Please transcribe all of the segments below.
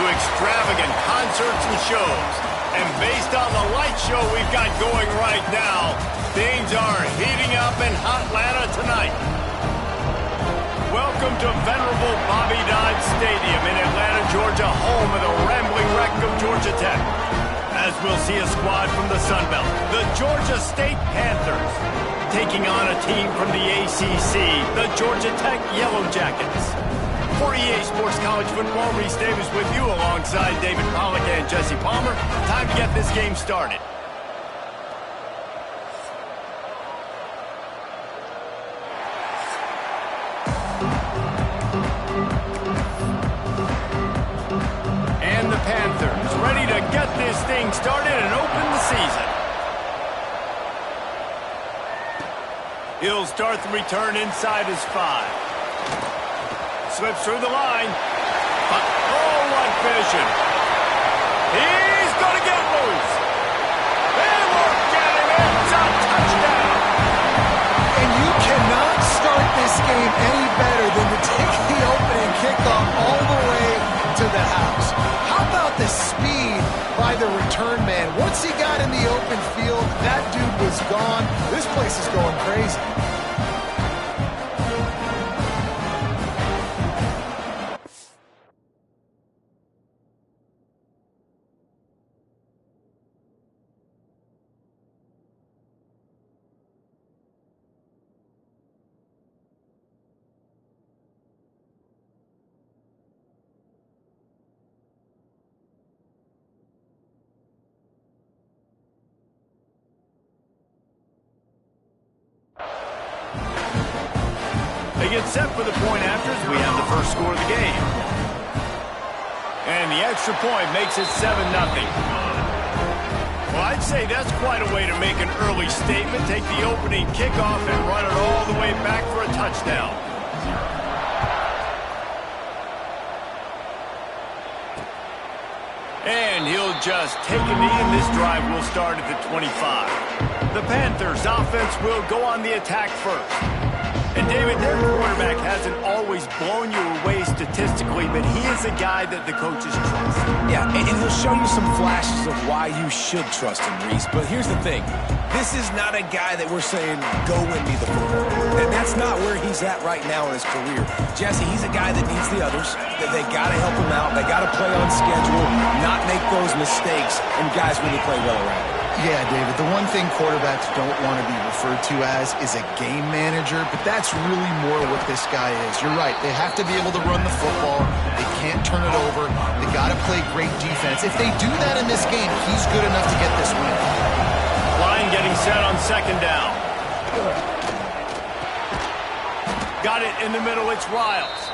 to extravagant concerts and shows. And based on the light show we've got going right now, things are heating up in Hotlanta tonight. Welcome to venerable Bobby Dodd Stadium in Atlanta, Georgia, home of the rambling wreck of Georgia Tech. As we'll see a squad from the Sun Belt, the Georgia State Panthers, taking on a team from the ACC, the Georgia Tech Yellow Jackets. For EA Sports College Football, Reese Davis with you alongside David Pollack and Jesse Palmer. Time to get this game started. And the Panthers ready to get this thing started and open the season. He'll start the return inside his 5. Slips through the line. Oh, what vision. He's going to get loose. They look at him. It's a touchdown. And you cannot start this game any better than to take the opening kickoff all the way to the house. How about the speed by the return man? Once he got in the open field, that dude was gone. This place is going crazy. They get set for the point after as we have the first score of the game. And the extra point makes it 7-0. Well, I'd say that's quite a way to make an early statement. Take the opening kickoff and run it all the way back for a touchdown. And he'll just take a knee, and this drive will start at the 25. The Panthers' offense will go on the attack first. And, David, their quarterback hasn't always blown you away statistically, but he is a guy that the coaches trust. Yeah, and he'll show you some flashes of why you should trust him, Reese. But here's the thing. This is not a guy that we're saying, go win me the football. And that's not where he's at right now in his career. Jesse, he's a guy that needs the others. That they got to help him out. They got to play on schedule, not make those mistakes, and guys really play well around him. Yeah, David, the one thing quarterbacks don't want to be referred to as is a game manager, but that's really more what this guy is. You're right. They have to be able to run the football. They can't turn it over. They got to play great defense. If they do that in this game, he's good enough to get this win. Line getting set on second down. Got it in the middle. It's Riles.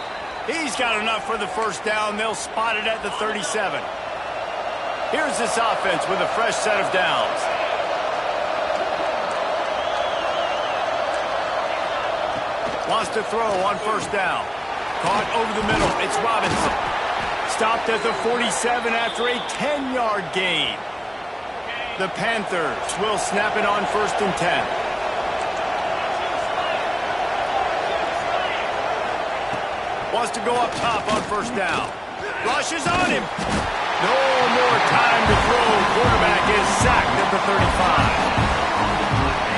He's got enough for the first down. They'll spot it at the 37. Here's this offense with a fresh set of downs. Wants to throw on first down. Caught over the middle. It's Robinson. Stopped at the 47 after a 10-yard gain. The Panthers will snap it on 1st and 10. Wants to go up top on first down. Rushes on him. No more time to throw. Quarterback is sacked at the 35.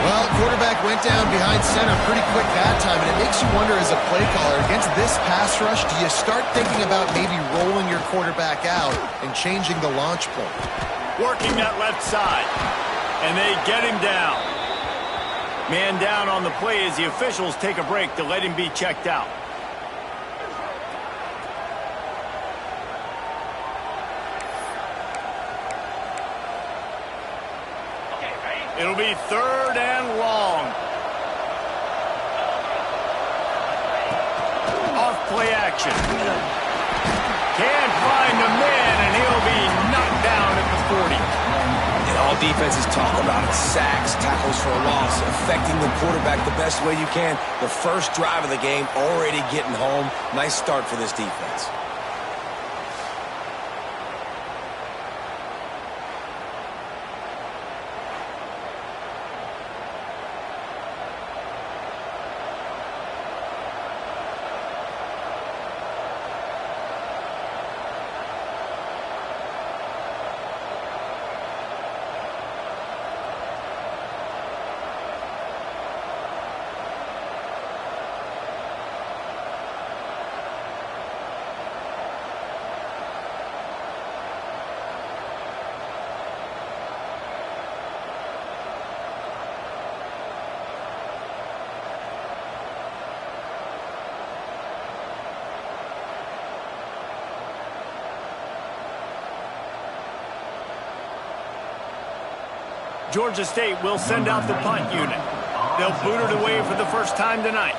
Well, quarterback went down behind center pretty quick that time, and it makes you wonder as a play caller, against this pass rush, do you start thinking about maybe rolling your quarterback out and changing the launch point? Working that left side, and they get him down. Man down on the play as the officials take a break to let him be checked out. It'll be 3rd and long. Off play action. Can't find the man, and he'll be knocked down at the 40. And all defenses talk about it. Sacks, tackles for a loss, affecting the quarterback the best way you can. The first drive of the game, already getting home. Nice start for this defense. Georgia State will send out the punt unit. They'll boot it away for the first time tonight.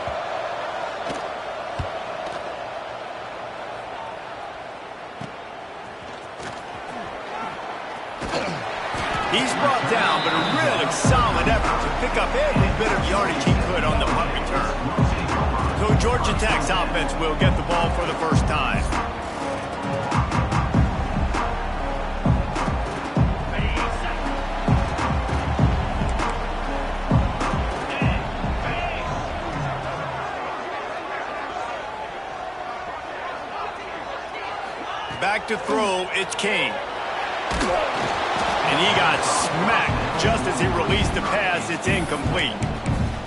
He's brought down, but a really solid effort to pick up every bit of yardage he could on the punt return. So Georgia Tech's offense will get the ball for the first time. Back to throw, it's King. And he got smacked just as he released the pass. It's incomplete.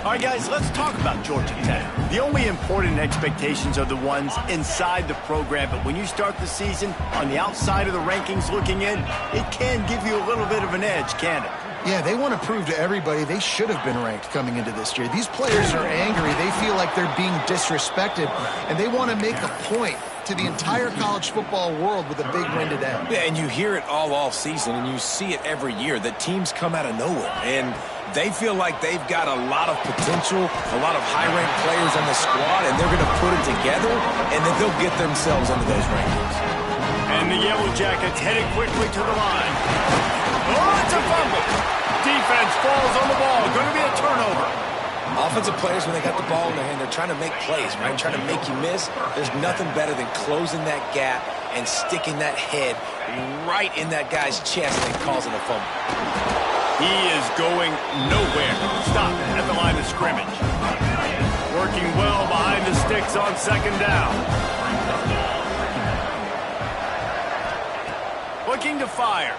All right, guys, let's talk about Georgia Tech. The only important expectations are the ones inside the program, but when you start the season on the outside of the rankings looking in, it can give you a little bit of an edge, can't it? Yeah, they want to prove to everybody they should have been ranked coming into this year. These players are angry. They feel like they're being disrespected, and they want to make a point to the entire college football world with a big win today. Yeah, and you hear it all season, and you see it every year, that teams come out of nowhere, and they feel like they've got a lot of potential, a lot of high-ranked players on the squad, and they're going to put it together, and then they'll get themselves into those rankings. And the Yellow Jackets headed quickly to the line. Oh, it's a fumble. Defense falls on the ball. Going to be a turnover. Offensive players, when they got the ball in their hand, they're trying to make plays, right? Trying to make you miss. There's nothing better than closing that gap and sticking that head right in that guy's chest and causing a fumble. He is going nowhere. Stop at the line of scrimmage. Working well behind the sticks on second down. Looking to fire.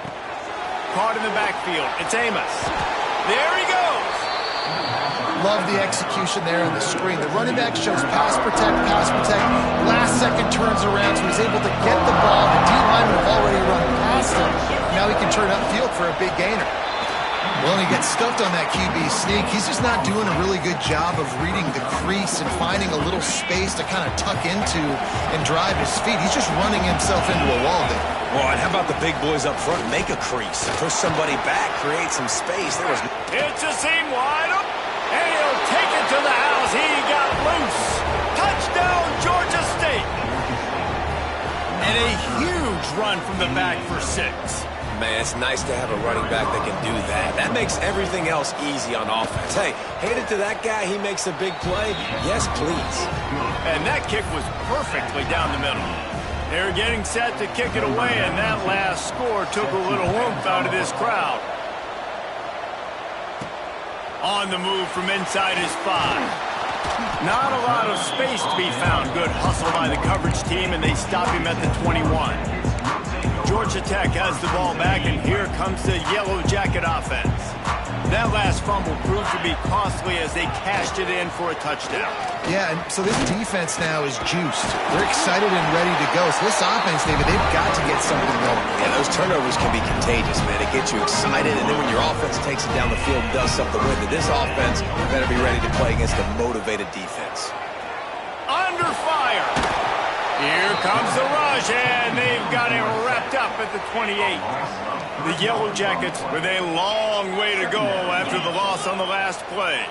Caught in the backfield. It's Amos. There he goes. Love the execution there on the screen. The running back shows pass protect. Last second turns around, so he's able to get the ball. The D-linemen have already run past him. Now he can turn upfield for a big gainer. Well, and he gets stuffed on that QB sneak. He's just not doing a really good job of reading the crease and finding a little space to kind of tuck into and drive his feet. He's just running himself into a wall there. Well, and how about the big boys up front? Make a crease. Push somebody back. Create some space. There was... It's a seam wide open. And he'll take it to the house. He got loose. Touchdown, Georgia State. And a huge run from the back for 6. Man, it's nice to have a running back that can do that. That makes everything else easy on offense. Hey, hand it to that guy. He makes a big play. Yes, please. And that kick was perfectly down the middle. They're getting set to kick it away, and that last score took a little oomph out of this crowd. On the move from inside his 5. Not a lot of space to be found. Good hustle by the coverage team, and they stop him at the 21. Georgia Tech has the ball back, and here comes the Yellow Jacket offense. That last fumble proved to be costly as they cashed it in for a touchdown. Yeah, and so this defense now is juiced. They're excited and ready to go. So this offense, David, they've got to get something going. Yeah, those turnovers can be contagious, man. It gets you excited, and then when your offense takes it down the field and does something with it, this offense better be ready to play against a motivated defense. Under fire. Here comes the rush, and they've got it wrapped up at the 28. The Yellow Jackets with a long way to go after the loss on the last play.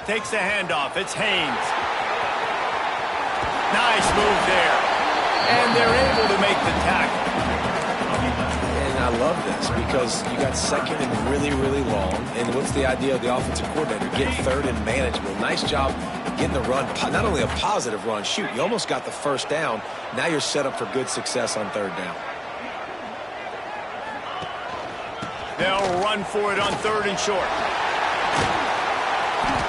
Takes the handoff. It's Haynes. Nice move there. And they're able to make the tackle. And I love this because you got second and really, really long. And what's the idea of the offensive coordinator? Get third and manageable. Nice job getting the run. Not only a positive run. Shoot, you almost got the first down. Now you're set up for good success on third down. They'll run for it on 3rd and short.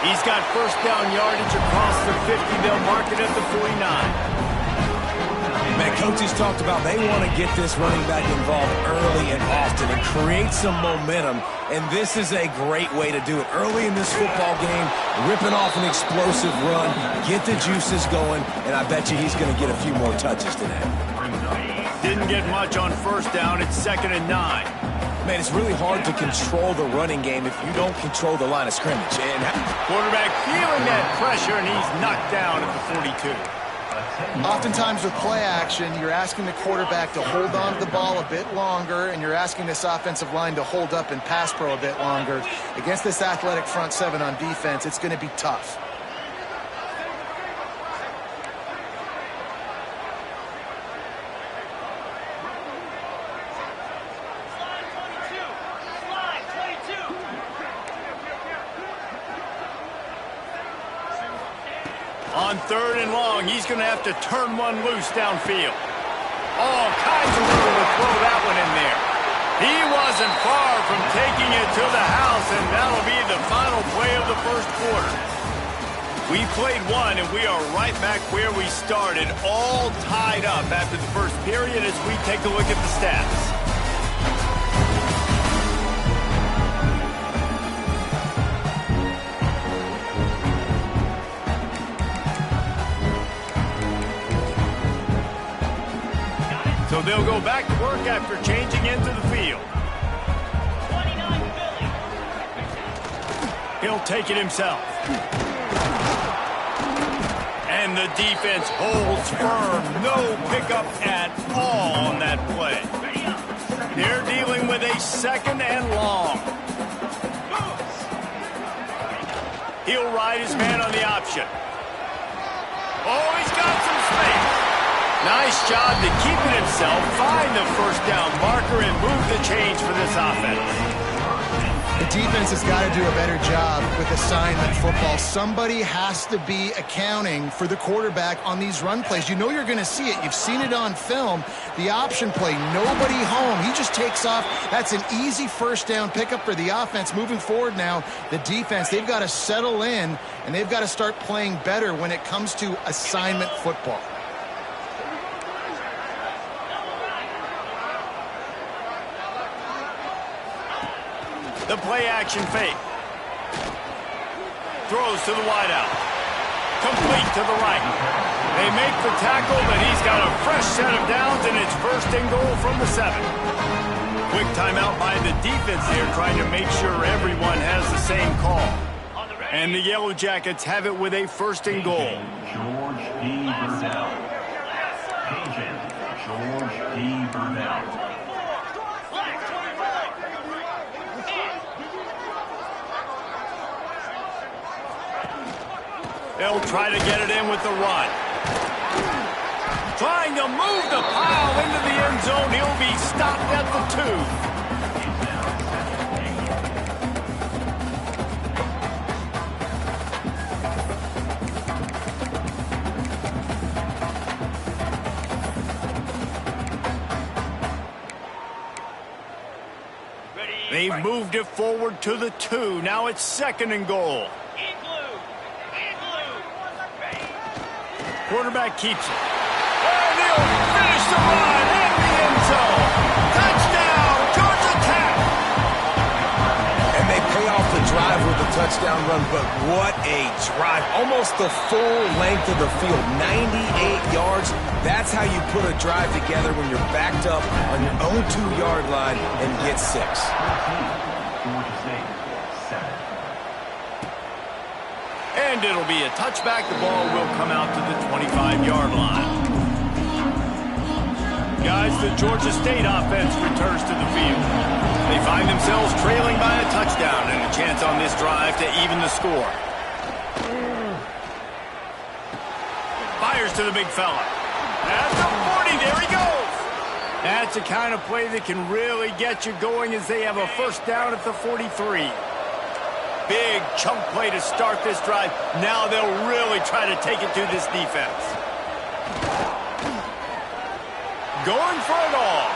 He's got first down yardage across the 50. They'll mark it at the 49. Man, coaches talked about they want to get this running back involved early and often and create some momentum, and this is a great way to do it. Early in this football game, ripping off an explosive run, get the juices going, and I bet you he's going to get a few more touches today. Didn't get much on first down. It's 2nd and 9. Man, it's really hard to control the running game if you don't control the line of scrimmage. And quarterback feeling that pressure, and he's knocked down at the 42. Oftentimes with play action, you're asking the quarterback to hold on to the ball a bit longer, and you're asking this offensive line to hold up in pass pro a bit longer. Against this athletic front seven on defense, it's going to be tough. On 3rd and long, he's going to have to turn one loose downfield. All kinds of room to throw that one in there. He wasn't far from taking it to the house, and that'll be the final play of the first quarter. We played one, and we are right back where we started, all tied up after the first period as we take a look at the stats. So they'll go back to work after changing into the field. 29 Philly. He'll take it himself. And the defense holds firm. No pickup at all on that play. They're dealing with a 2nd and long. He'll ride his man on the option. Oh, he's got some space. Nice job to keep it himself, find the first down marker, and move the change for this offense. The defense has got to do a better job with assignment football. Somebody has to be accounting for the quarterback on these run plays. You know you're going to see it. You've seen it on film. The option play, nobody home. He just takes off. That's an easy first down pickup for the offense. Moving forward now, the defense, they've got to settle in, and they've got to start playing better when it comes to assignment football. The play-action fake. Throws to the wideout. Complete to the right. They make the tackle, but he's got a fresh set of downs, and it's 1st and goal from the 7. Quick timeout by the defense here, trying to make sure everyone has the same call. And the Yellow Jackets have it with a 1st and goal. George P. Burnell. Agent George P. Burnell. They'll try to get it in with the run. Trying to move the pile into the end zone. He'll be stopped at the 2. They've moved it forward to the 2. Now it's 2nd and goal. Quarterback keeps it. And he'll finish the run in the end zone. Touchdown, Georgia Tech! And they pay off the drive with the touchdown run, but what a drive. Almost the full length of the field, 98 yards. That's how you put a drive together when you're backed up on your own 2-yard line and get 6. And it'll be a touchback. The ball will come out to the 25-yard line. Guys, the Georgia State offense returns to the field. They find themselves trailing by a touchdown and a chance on this drive to even the score. Fires to the big fella. At the 40, there he goes. That's the kind of play that can really get you going as they have a first down at the 43. Big chunk play to start this drive. Now they'll really try to take it to this defense. Going for it all.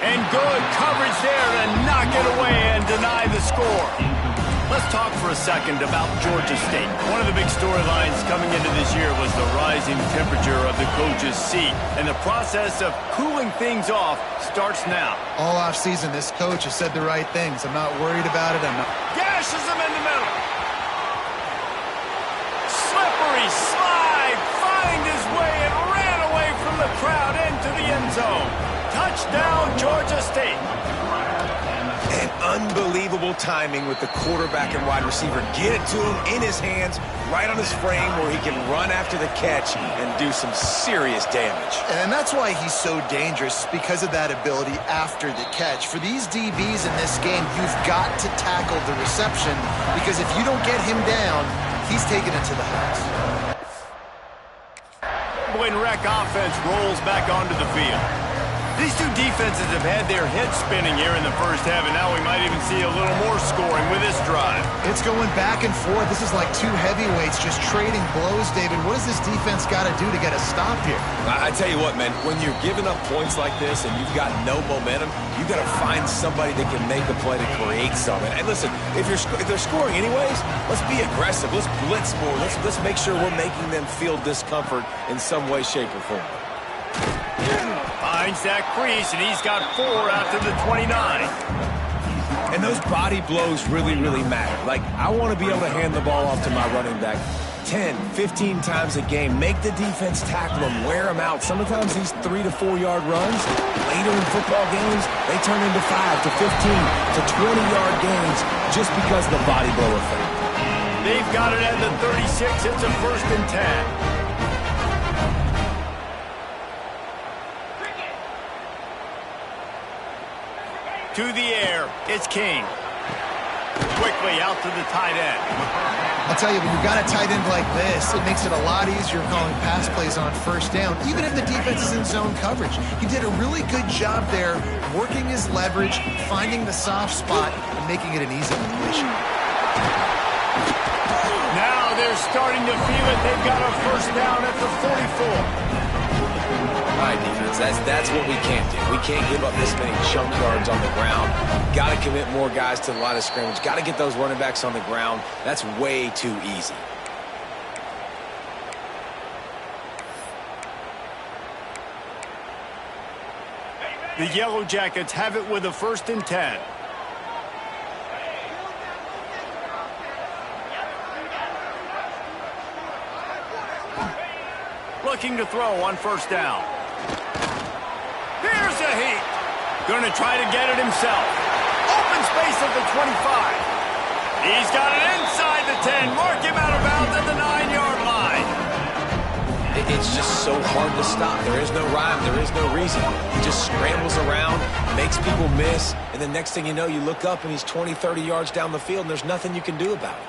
And good coverage there to knock it away and deny the score. for a second about Georgia State. One of the big storylines coming into this year was the rising temperature of the coach's seat, and the process of cooling things off starts now. All offseason, this coach has said the right things. I'm not worried about it. Gashes him in the middle. Slippery slide, find his way and ran away from the crowd into the end zone. Touchdown, Georgia State. And unbelievable timing with the quarterback and wide receiver. Get it to him in his hands, right on his frame where he can run after the catch and do some serious damage. And that's why he's so dangerous, because of that ability after the catch. For these DBs in this game, you've got to tackle the reception, because if you don't get him down, he's taking it to the house. When wreck offense rolls back onto the field. These two defenses have had their heads spinning here in the first half, and now we might even see a little more scoring with this drive. It's going back and forth. This is like two heavyweights just trading blows, David. What does this defense got to do to get a stop here? I tell you what, man, when you're giving up points like this and you've got no momentum, you've got to find somebody that can make a play to create something. And listen, if they're scoring anyways, let's be aggressive. Let's blitz more. Let's make sure we're making them feel discomfort in some way, shape, or form. Finds that crease, and he's got 4 after the 29. And those body blows really, really matter. Like, I want to be able to hand the ball off to my running back 10, 15 times a game. Make the defense tackle him, wear him out. Sometimes these 3 to 4 yard runs, later in football games, they turn into 5 to 15 to 20 yard gains just because of the body blow effect. They've got it at the 36. It's a 1st and 10. To the air, it's King. Quickly out to the tight end. I'll tell you, when you've got a tight end like this, it makes it a lot easier calling pass plays on 1st down, even if the defense is in zone coverage. He did a really good job there, working his leverage, finding the soft spot, and making it an easy completion. Now they're starting to feel it. They've got a 1st down at the 44. All right, defense, that's what we can't do. We can't give up this many chunk yards on the ground. Got to commit more guys to the line of scrimmage. Got to get those running backs on the ground. That's way too easy. The Yellow Jackets have it with a 1st and 10. Looking to throw on 1st down. Here's a heat. Going to try to get it himself. Open space at the 25. He's got it inside the 10. Mark him out of bounds at the 9-yard line. It's just so hard to stop. There is no rhyme. There is no reason. He just scrambles around, makes people miss, and the next thing you know, you look up and he's 20, 30 yards down the field, and there's nothing you can do about it.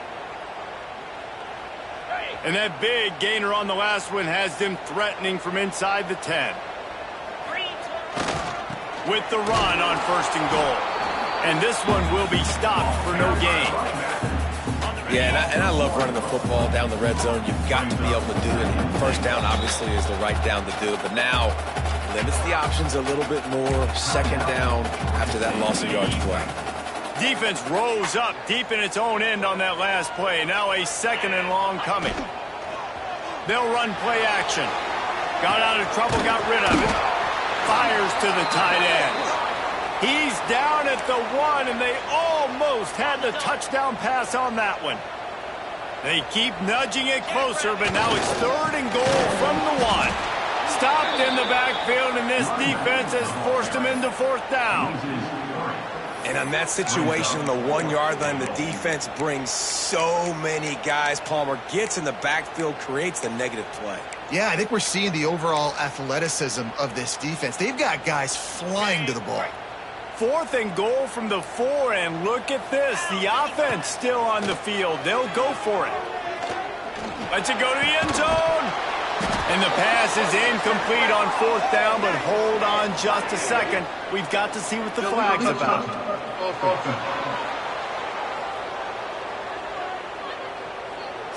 And that big gainer on the last one has them threatening from inside the 10. With the run on 1st and goal. And this one will be stopped for no gain. Yeah, and I love running the football down the red zone. You've got to be able to do it. 1st down, obviously, is the right down to do it. But now, limits the options a little bit more. 2nd down after that loss of yards play. Defense rose up deep in its own end on that last play. Now a 2nd and long coming. They'll run play action. Got out of trouble, got rid of it. Fires to the tight end. He's down at the 1, and they almost had the touchdown pass on that one. They keep nudging it closer, but now it's 3rd and goal from the 1. Stopped in the backfield, and this defense has forced him into 4th down. And on that situation, on the 1-yard line, the defense brings so many guys. Palmer gets in the backfield, creates the negative play. Yeah, I think we're seeing the overall athleticism of this defense. They've got guys flying to the ball. 4th and goal from the 4, and look at this. The offense still on the field. They'll go for it. Let's it go to the end zone. And the pass is incomplete on 4th down, but hold on just a second. We've got to see what the flag's about.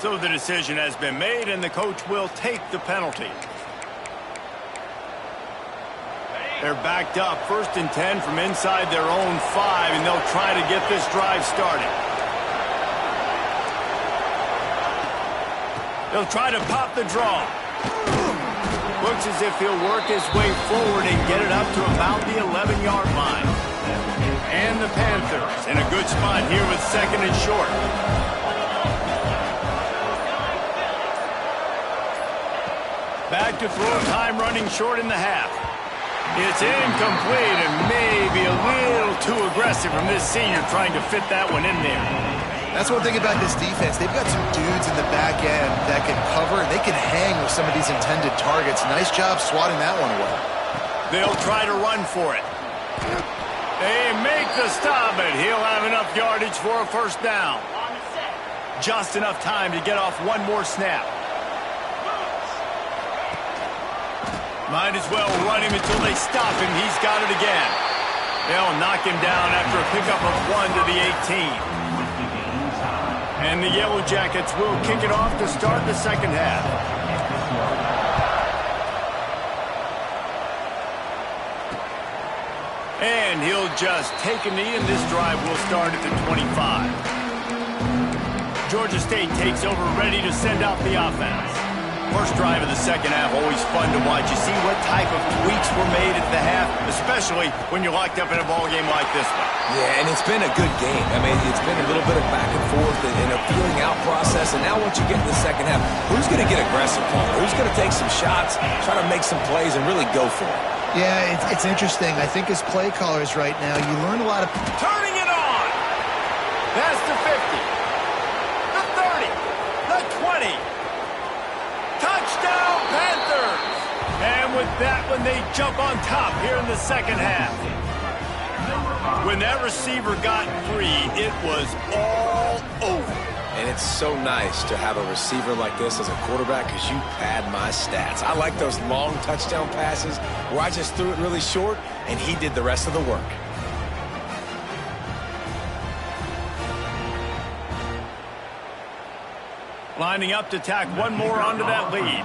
So the decision has been made, and the coach will take the penalty. They're backed up, 1st and 10 from inside their own 5, and they'll try to get this drive started. He'll try to pop the draw. Looks as if he'll work his way forward and get it up to about the 11-yard line. And the Panthers in a good spot here with second and short. Back to throw, time running short in the half. It's incomplete and maybe a little too aggressive from this senior trying to fit that one in there. That's one thing about this defense. They've got some dudes in the back end that can cover, and they can hang with some of these intended targets. Nice job swatting that one away. They'll try to run for it. They make the stop, and he'll have enough yardage for a first down. Just enough time to get off one more snap. Might as well run him until they stop him. He's got it again. They'll knock him down after a pickup of 1 to the 18. And the Yellow Jackets will kick it off to start the second half. And he'll just take a knee, and this drive will start at the 25. Georgia State takes over, ready to send out the offense. First drive of the second half, always fun to watch. You see what type of tweaks were made at the half, especially when you're locked up in a ball game like this one. Yeah, and it's been a good game. I mean, it's been a little bit of back and forth and a feeling out process. And now once you get in the second half, who's going to get aggressive, Paul? Who's going to take some shots, try to make some plays, and really go for it? Yeah, it's interesting. I think as play callers right now, you learn a lot of... Turning it on! That's the 50. The 30. The 20. Touchdown, Panthers! And with that one, they jump on top here in the second half. When that receiver got free, it was all over. And it's so nice to have a receiver like this as a quarterback because you pad my stats. I like those long touchdown passes where I just threw it really short and he did the rest of the work. Lining up to tack one more onto that lead.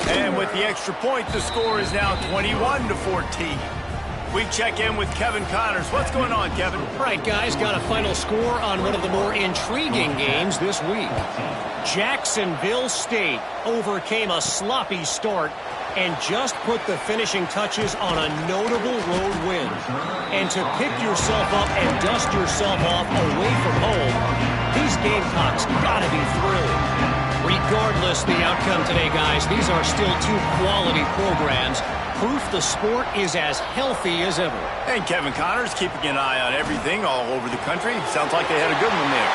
And with the extra point, the score is now 21-14. We check in with Kevin Connors. What's going on, Kevin? All right, guys, got a final score on one of the more intriguing games this week. Jacksonville State overcame a sloppy start and just put the finishing touches on a notable road win. And to pick yourself up and dust yourself off away from home, these Gamecocks gotta be thrilled. Regardless the outcome today, guys, these are still two quality programs. Proof the sport is as healthy as ever. And Kevin Connors keeping an eye on everything all over the country. Sounds like they had a good one there.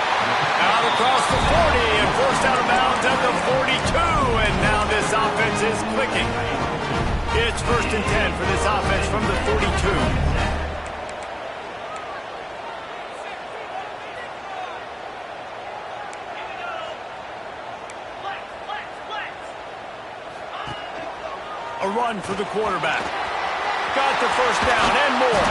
Out across the 40 and forced out of bounds at the 42. And now this offense is clicking. It's 1st and 10 for this offense from the 42. A run for the quarterback. Got the first down and more.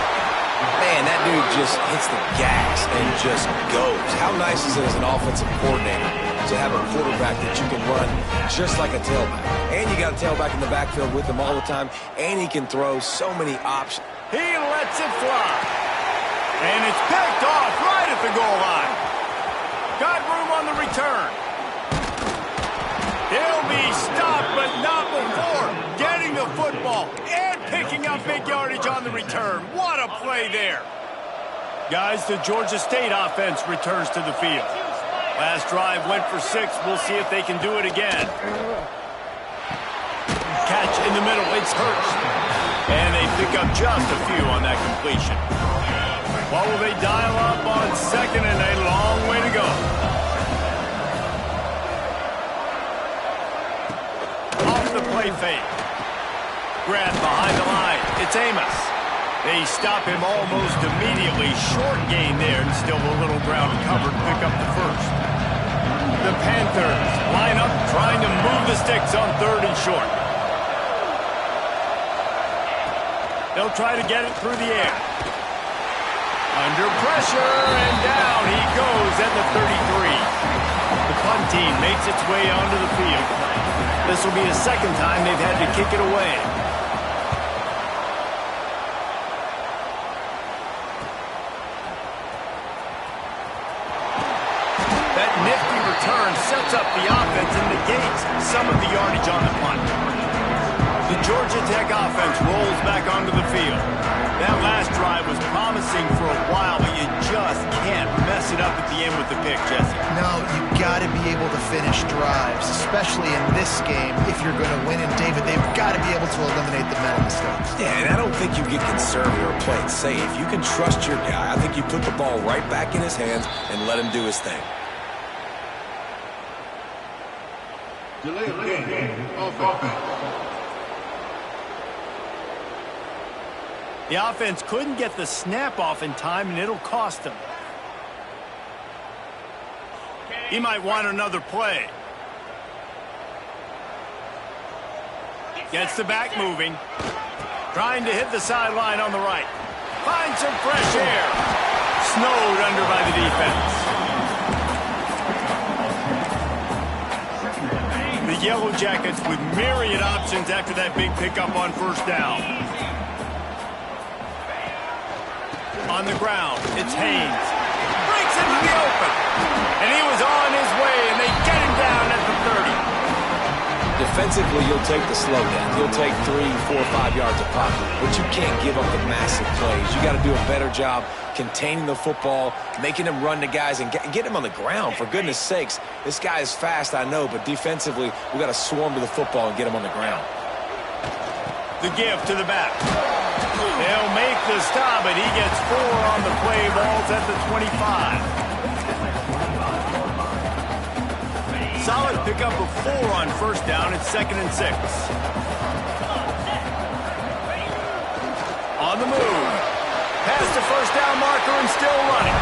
Man, that dude just hits the gas and just goes. How nice is it as an offensive coordinator to have a quarterback that you can run just like a tailback? And you got a tailback in the backfield with him all the time, and he can throw so many options. He lets it fly. And it's picked off right at the goal line. Got room on the return. He'll be stopped, but not before getting the football and picking up big yardage on the return. What a play there. Guys, the Georgia State offense returns to the field. Last drive went for 6. We'll see if they can do it again. Catch in the middle. It's Hurts. And they pick up just a few on that completion. What will they dial up on second, and a long way to go. The play fake. Grab behind the line. It's Amos. They stop him almost immediately. Short gain there and still a little ground covered. Pick up the first. The Panthers line up trying to move the sticks on 3rd and short. They'll try to get it through the air. Under pressure and down he goes at the 33. The punt team makes its way onto the field. This will be the second time they've had to kick it away. return sets up the offense and negates some of the yardage on the punt. The Georgia Tech offense rolls back onto the field. That last drive was promising for a while, but you just can't mess it up at the end with the pick, Jesse. No, you got to be able to finish drives, especially in this game. If you're going to win, and David, they've got to be able to eliminate the mental mistakes. Yeah, and I don't think you get conservative or play it safe. You can trust your guy. I think you put the ball right back in his hands and let him do his thing. Delay of game. Offense. The offense couldn't get the snap off in time, and it'll cost them. He might want another play. Gets the back moving. Trying to hit the sideline on the right. Finds some fresh air. Snowed under by the defense. The Yellow Jackets with myriad options after that big pickup on first down. On the ground, it's Haynes. Breaks into the open. And he was on his way, and they get him down at the 30. Defensively, you'll take the slow down. You'll take 3, 4, 5 yards of pocket. But you can't give up the massive plays. You got to do a better job containing the football, making him run to guys, and get him on the ground. For goodness sakes, this guy is fast, I know, but defensively, we got to swarm to the football and get him on the ground. The give to the back. They'll make the stop, but he gets 4 on the play. Ball's at the 25. Solid pickup of 4 on first down. It's 2nd and 6. On the move. Past the first down marker and still running.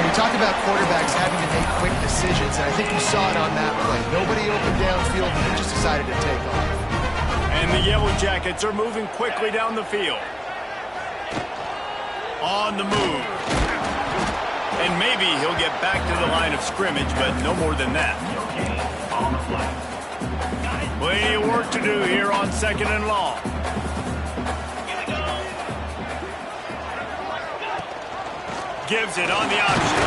You talk about quarterbacks having to make quick decisions, and I think you saw it on that play. Nobody opened downfield, and he just decided to take off. And the Yellow Jackets are moving quickly down the field. On the move. And maybe he'll get back to the line of scrimmage, but no more than that. Plenty of work to do here on 2nd and long. Gives it on the option.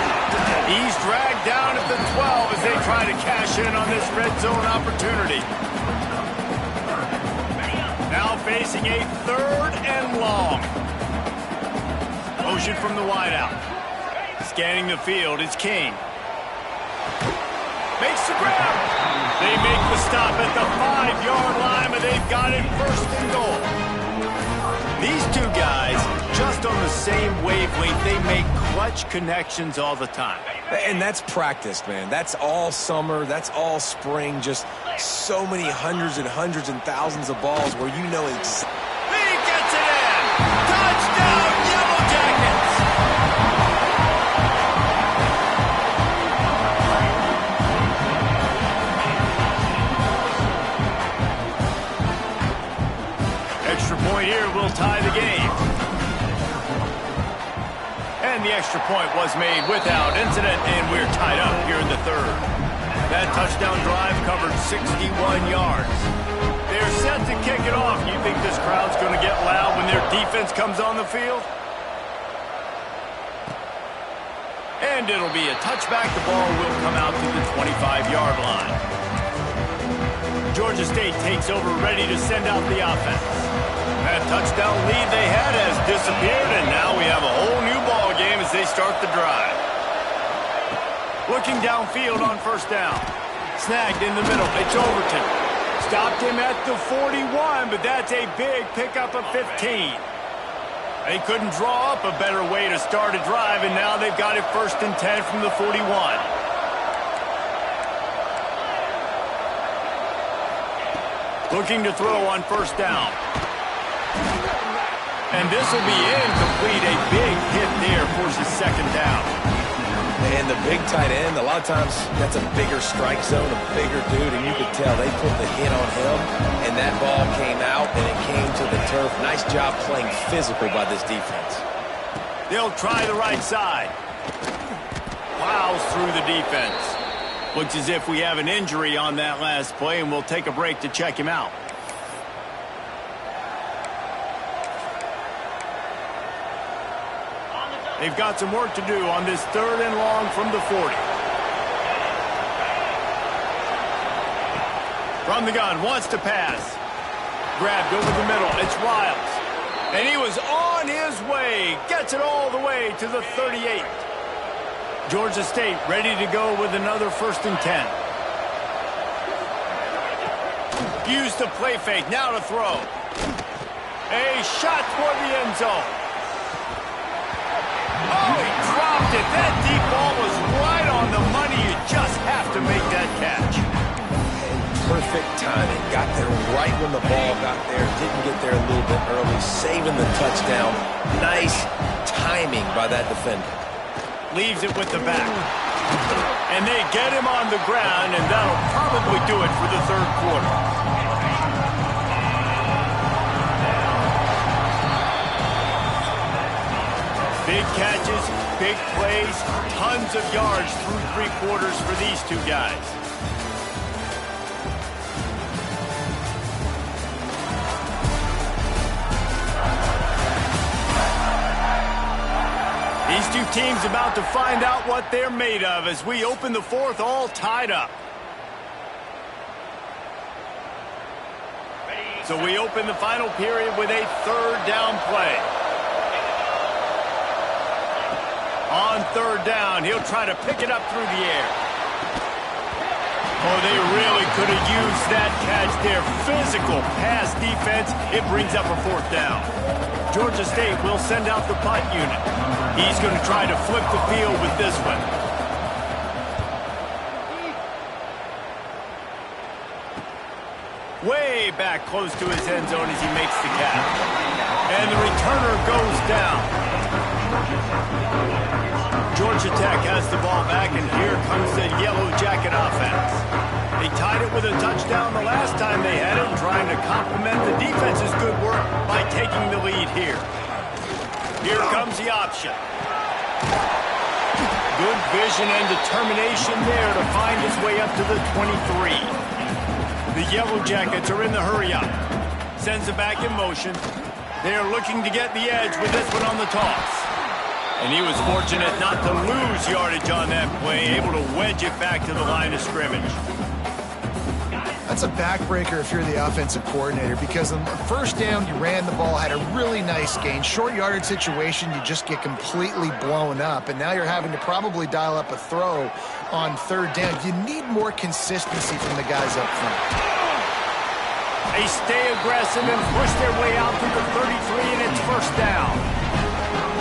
He's dragged down at the 12 as they try to cash in on this red zone opportunity. Now facing a 3rd and long. Motion from the wideout. Scanning the field, it's King. Makes the grab. They make the stop at the 5-yard line, but they've got it 1st and goal. These two guys, just on the same wavelength, they make clutch connections all the time. And that's practice, man. That's all summer. That's all spring. Just so many hundreds and hundreds and thousands of balls where you know exactly. He gets it in. Touchdown, Yellow Jackets. Extra point here will tie the game. And the extra point was made without incident, and we're tied up here in the 3rd. That touchdown drive covered 61 yards. They're set to kick it off. You think this crowd's going to get loud when their defense comes on the field? And it'll be a touchback. The ball will come out to the 25-yard line. Georgia State takes over, ready to send out the offense. That touchdown lead they had has disappeared, and now we have a whole new ball game as they start the drive. Looking downfield on first down. Snagged in the middle. It's Overton. Stopped him at the 41, but that's a big pickup of 15. They couldn't draw up a better way to start a drive, and now they've got it 1st and 10 from the 41. Looking to throw on first down. And this will be incomplete. A big hit there forces 2nd down. And the big tight end, a lot of times that's a bigger strike zone, a bigger dude, and you could tell they put the hit on him, and that ball came out, and it came to the turf. Nice job playing physical by this defense. They'll try the right side. Plows through the defense. Looks as if we have an injury on that last play, and we'll take a break to check him out. They've got some work to do on this 3rd and long from the 40. From the gun, wants to pass. Grabbed over the middle, it's Wiles. And he was on his way. Gets it all the way to the 38. Georgia State ready to go with another 1st and 10. Used the play fake, now to throw. A shot toward the end zone. Oh, he dropped it. That deep ball was right on the money. You just have to make that catch. Perfect timing. Got there right when the ball got there. Didn't get there a little bit early. Saving the touchdown. Nice timing by that defender. Leaves it with the back. And they get him on the ground, and that'll probably do it for the 3rd quarter. Big catches, big plays, tons of yards through 3 quarters for these two guys. These two teams about to find out what they're made of as we open the 4th all tied up. So we open the final period with a 3rd down play. On 3rd down, he'll try to pick it up through the air. Oh, they really could have used that catch there. Physical pass defense. It brings up a 4th down. Georgia State will send out the punt unit. He's going to try to flip the field with this one. Way back close to his end zone as he makes the catch. And the returner goes down. Georgia Tech has the ball back, and here comes the Yellow Jacket offense. They tied it with a touchdown the last time they had it, trying to complement the defense's good work by taking the lead here. Here comes the option. Good vision and determination there to find his way up to the 23. The Yellow Jackets are in the hurry-up. Sends it back in motion. They are looking to get the edge with this one on the toss. And he was fortunate not to lose yardage on that play, able to wedge it back to the line of scrimmage. That's a backbreaker if you're the offensive coordinator, because on the 1st down, you ran the ball, had a really nice gain. Short yardage situation, you just get completely blown up, and now you're having to probably dial up a throw on 3rd down. You need more consistency from the guys up front. They stay aggressive and push their way out to the 33, and it's 1st down.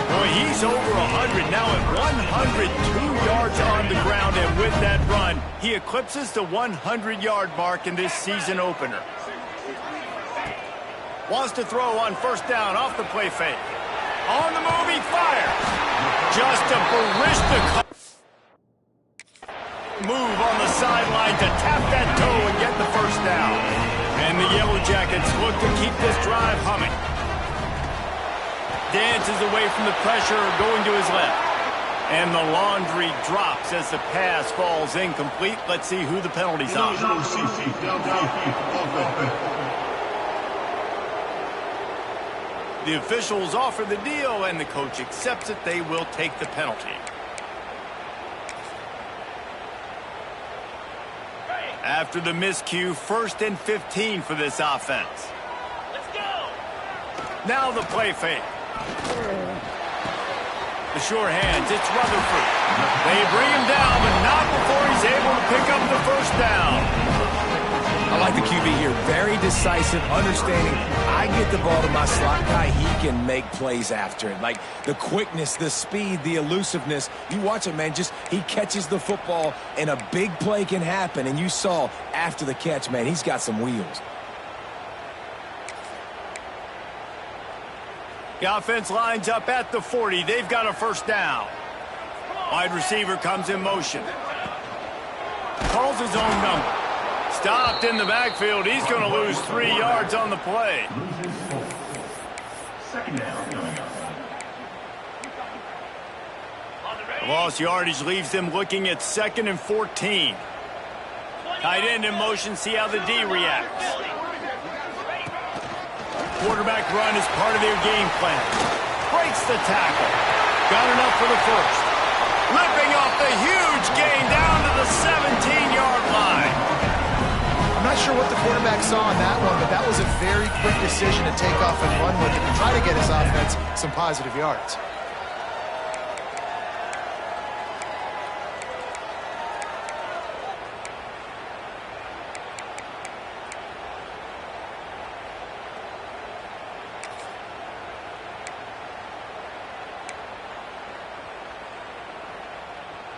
Boy, he's over 100 now at 102 yards on the ground, and with that run, he eclipses the 100-yard mark in this season opener. Wants to throw on 1st down off the play fake. On the move, he fires. Just a barista move on the sideline to tap that toe and get the 1st down. And the Yellow Jackets look to keep this drive humming. Dances away from the pressure, going to his left. And the laundry drops as the pass falls incomplete. Let's see who the penalty's on. The officials offer the deal, and the coach accepts it. They will take the penalty. After the miscue, 1st and 15 for this offense. Let's go. Now the play fake. The sure hands, it's Rutherford. They bring him down, but not before he's able to pick up the 1st down. I like the QB here. Very decisive, understanding. I get the ball to my slot guy. He can make plays after it. Like the quickness, the speed, the elusiveness. You watch it, man. Just he catches the football, and a big play can happen. And you saw after the catch, man, he's got some wheels. The offense lines up at the 40. They've got a 1st down. Wide receiver comes in motion. Calls his own number. Stopped in the backfield. He's going to lose 3 yards on the play. The lost yardage leaves them looking at 2nd and 14. Tight end in motion. See how the D reacts. Quarterback run is part of their game plan. Breaks the tackle. Got enough for the 1st. Ripping off the huge gain down to the 17-yard line. I'm not sure what the quarterback saw on that one, but that was a very quick decision to take off and run with it and try to get his offense some positive yards.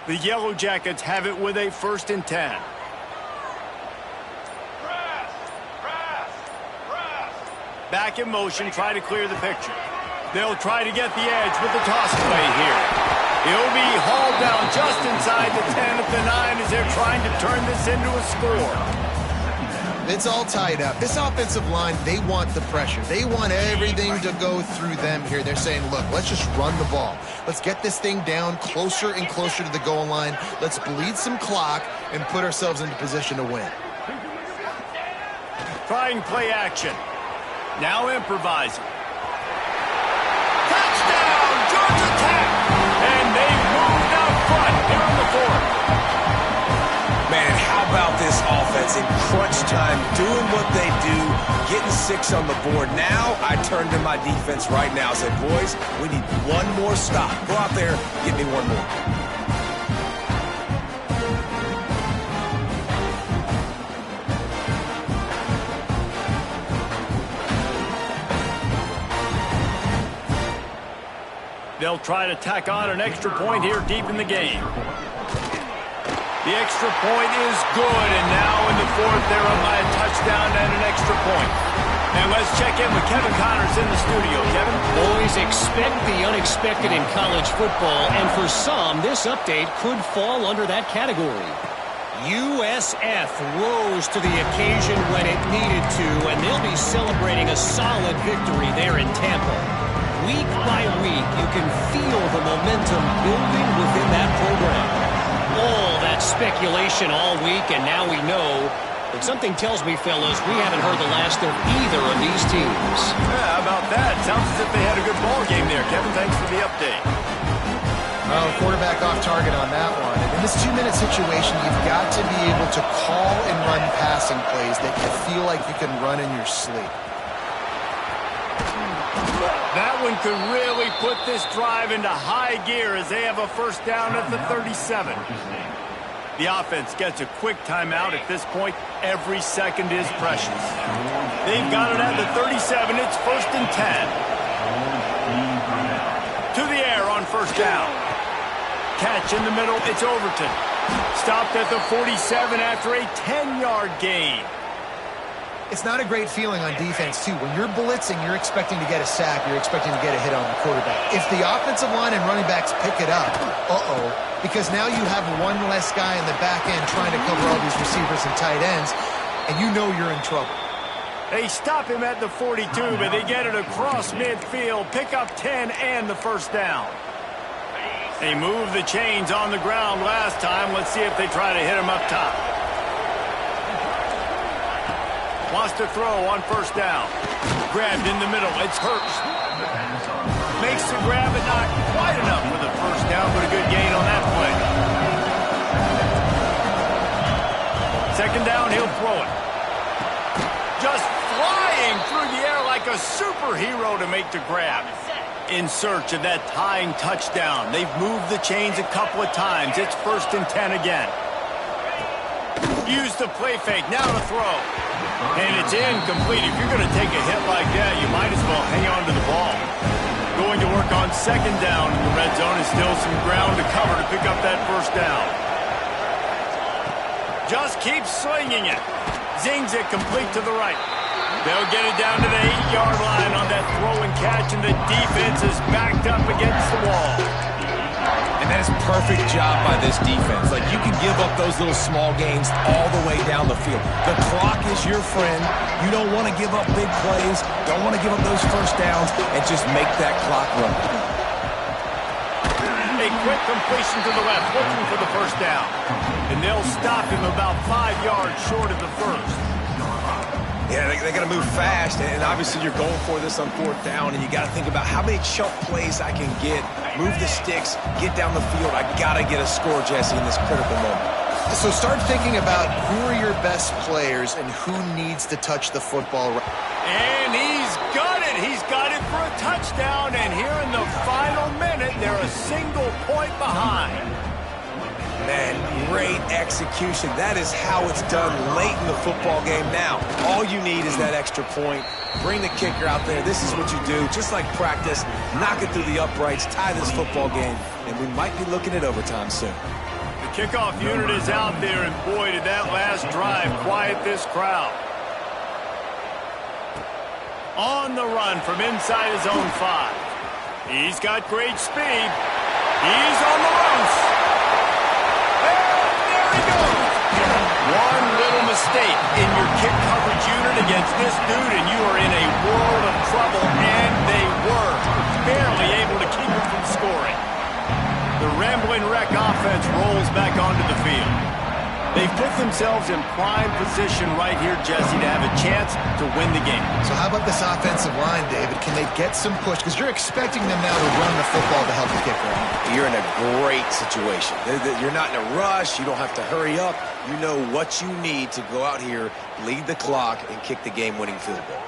The Yellow Jackets have it with a 1st and 10. Back in motion, try to clear the picture. They'll try to get the edge with the toss play here. He'll be hauled down just inside the 10 at the 9 as they're trying to turn this into a score. It's all tied up. This offensive line, they want the pressure. They want everything to go through them here. They're saying, look, let's just run the ball. Let's get this thing down closer and closer to the goal line. Let's bleed some clock and put ourselves into position to win. Trying play action. Now improvising. Touchdown, Georgia Tech! And they've moved out front here in the 4th. Man, how about this offense in crunch time, doing what they do, getting 6 on the board. Now I turn to my defense right now and say, boys, we need one more stop. Go out there, get me one more. They'll try to tack on an extra point here deep in the game. The extra point is good, and now in the 4th, they're up by a touchdown and an extra point. And let's check in with Kevin Connors in the studio. Kevin? Boys, expect the unexpected in college football, and for some, this update could fall under that category. USF rose to the occasion when it needed to, and they'll be celebrating a solid victory there in Tampa. Week by week, you can feel the momentum building within that program. All that speculation all week, and now we know. But something tells me, fellas, we haven't heard the last of either of these teams. Yeah, how about that? Sounds as if they had a good ball game there. Kevin, thanks for the update. Well, quarterback off target on that one. And in this 2-minute situation, you've got to be able to call and run passing plays that you feel like you can run in your sleep. That one could really put this drive into high gear as they have a 1st down at the 37. The offense gets a quick timeout at this point. Every second is precious. They've got it at the 37. It's 1st and 10. To the air on 1st down. Catch in the middle. It's Overton. Stopped at the 47 after a 10-yard gain. It's not a great feeling on defense, too. When you're blitzing, you're expecting to get a sack. You're expecting to get a hit on the quarterback. If the offensive line and running backs pick it up, because now you have one less guy in the back end trying to cover all these receivers and tight ends, and you know you're in trouble. They stop him at the 42, but they get it across midfield, pick up 10 and the 1st down. They moved the chains on the ground last time. Let's see if they try to hit him up top. Wants to throw on 1st down. Grabbed in the middle. It's Hurst. Makes the grab, but not quite enough for the 1st down, but a good gain on that play. 2nd down, he'll throw it. Just flying through the air like a superhero to make the grab. In search of that tying touchdown. They've moved the chains a couple of times. It's 1st and 10 again. Use the play fake. Now to throw. And it's incomplete. If you're going to take a hit like that, you might as well hang on to the ball. Going to work on 2nd down in the red zone. Is still some ground to cover to pick up that 1st down. Just keep slinging it. Zings it complete to the right. They'll get it down to the 8-yard line on that throw and catch, and the defense is backed up against the wall. And that is a perfect job by this defense. Like, you can give up those little small gains all the way down the field. The clock is your friend. You don't want to give up big plays. Don't want to give up those 1st downs, and just make that clock run. A quick completion to the left, looking for the 1st down. And they'll stop him about 5 yards short of the 1st. Yeah, they got to move fast, and obviously you're going for this on 4th down, and you got to think about how many chunk plays I can get, move the sticks, get down the field. I got to get a score, Jesse, in this critical moment. So start thinking about who are your best players and who needs to touch the football. And he's got it. He's got it for a touchdown. And here in the final minute, they're a single point behind. Man, great execution. That is how it's done late in the football game. Now, all you need is that extra point. Bring the kicker out there. This is what you do. Just like practice, knock it through the uprights, tie this football game, and we might be looking at overtime soon. The kickoff unit is out there, and boy, did that last drive quiet this crowd. On the run from inside his own 5. He's got great speed. He's on the loose. And there he goes. One little mistake in your kick coverage unit against this dude, and you are in a world of trouble, and they were barely able to keep him from scoring. The Rambling Wreck offense rolls back onto the field. They've put themselves in prime position right here, Jesse, to have a chance to win the game. So how about this offensive line, David? Can they get some push? Because you're expecting them now to run the football to help the kicker out. You're in a great situation. You're not in a rush. You don't have to hurry up. You know what you need to go out here, lead the clock, and kick the game-winning field goal.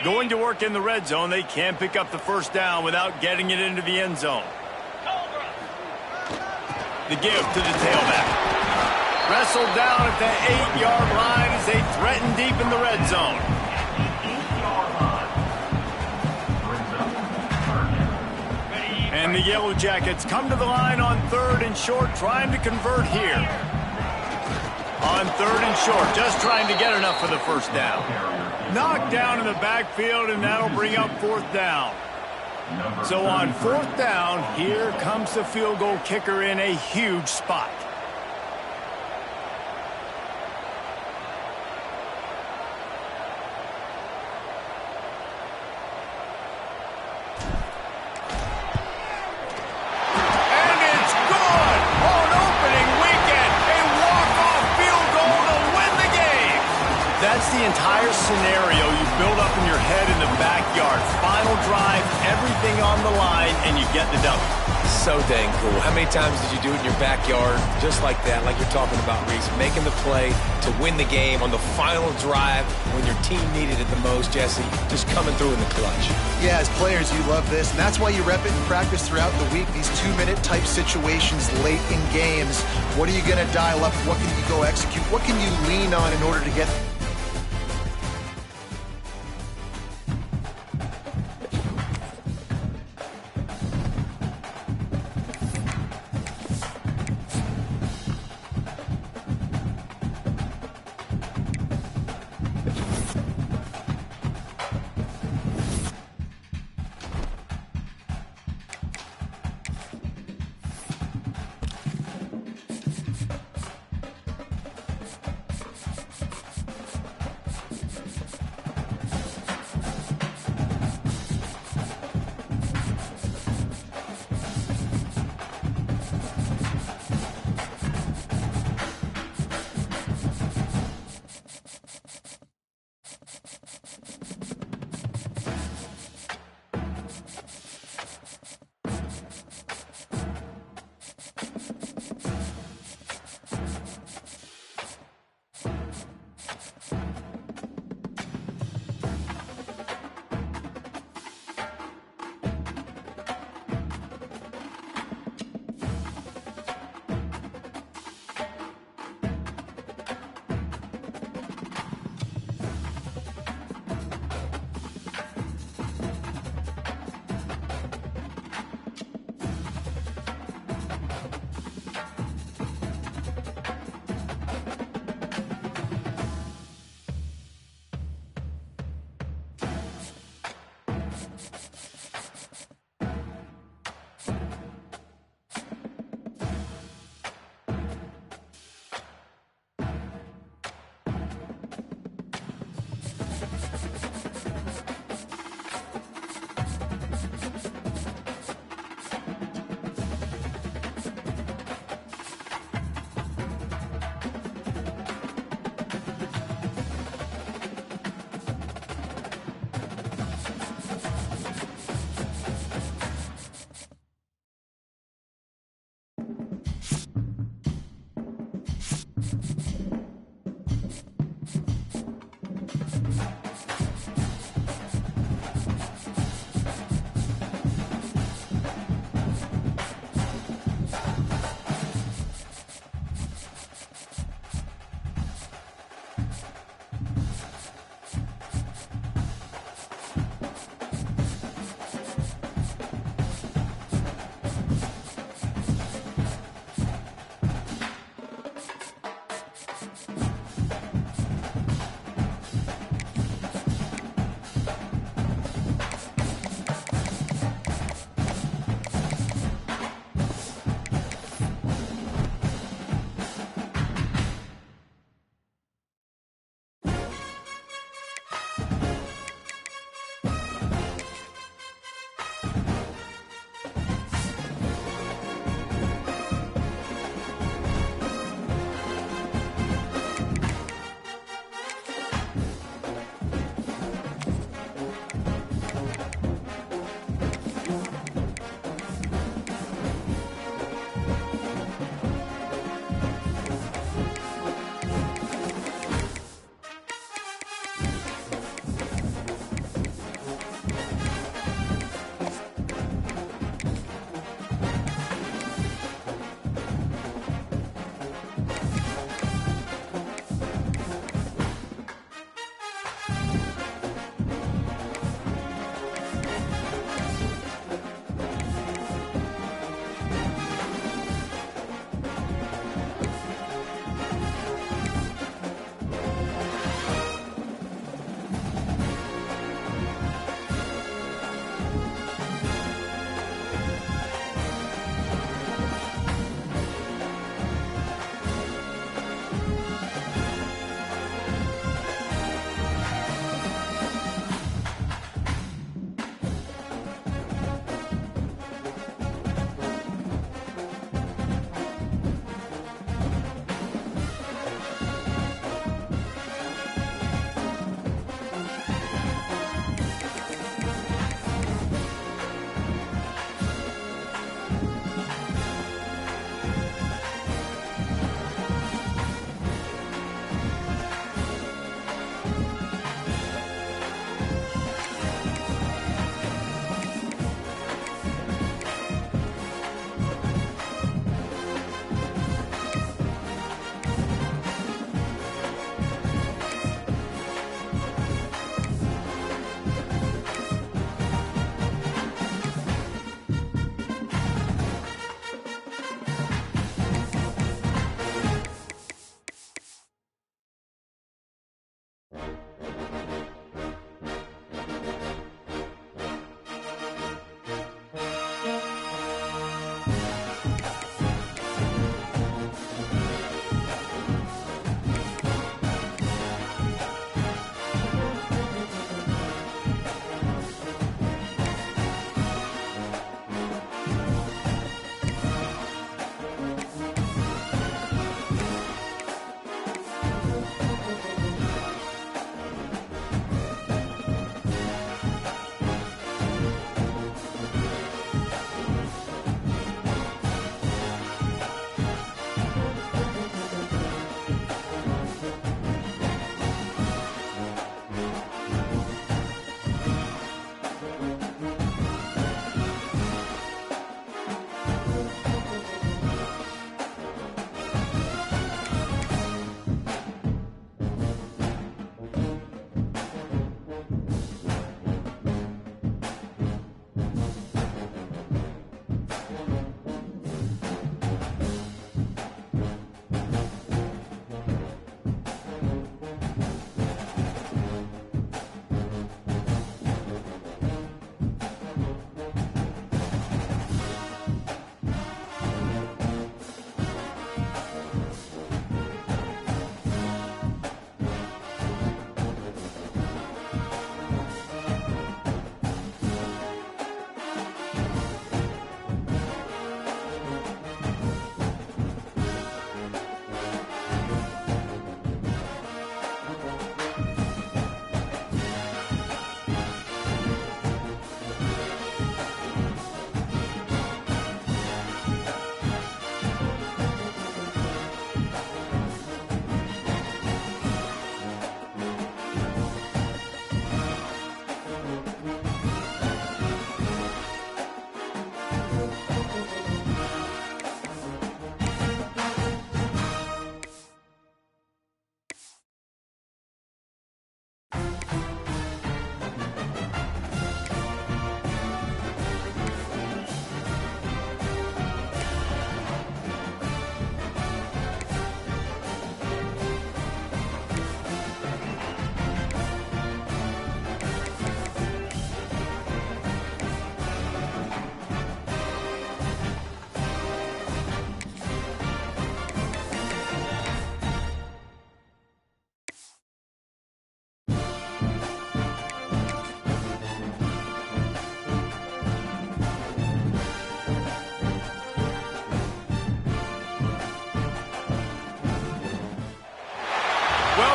Going to work in the red zone, they can't pick up the first down without getting it into the end zone. The give to the tailback. Wrestled down at the 8-yard line as they threaten deep in the red zone. And the Yellow Jackets come to the line on 3rd and short, trying to convert here. On 3rd and short, just trying to get enough for the first down. Knocked down in the backfield, and that'll bring up 4th down. So on 4th down, here comes the field goal kicker in a huge spot. And it's good! On opening weekend, a walk-off field goal to win the game! That's the entire scenario you build up in your head in the backyard. Final drive, everything on the line, and you get the W. So dang cool. How many times did you do it in your backyard just like that, like you're talking about, Reese? Making the play to win the game on the final drive when your team needed it the most, Jesse. Just coming through in the clutch. Yeah, as players, you love this, and that's why you rep it in practice throughout the week. These 2-minute type situations late in games. What are you going to dial up? What can you go execute? What can you lean on in order to get...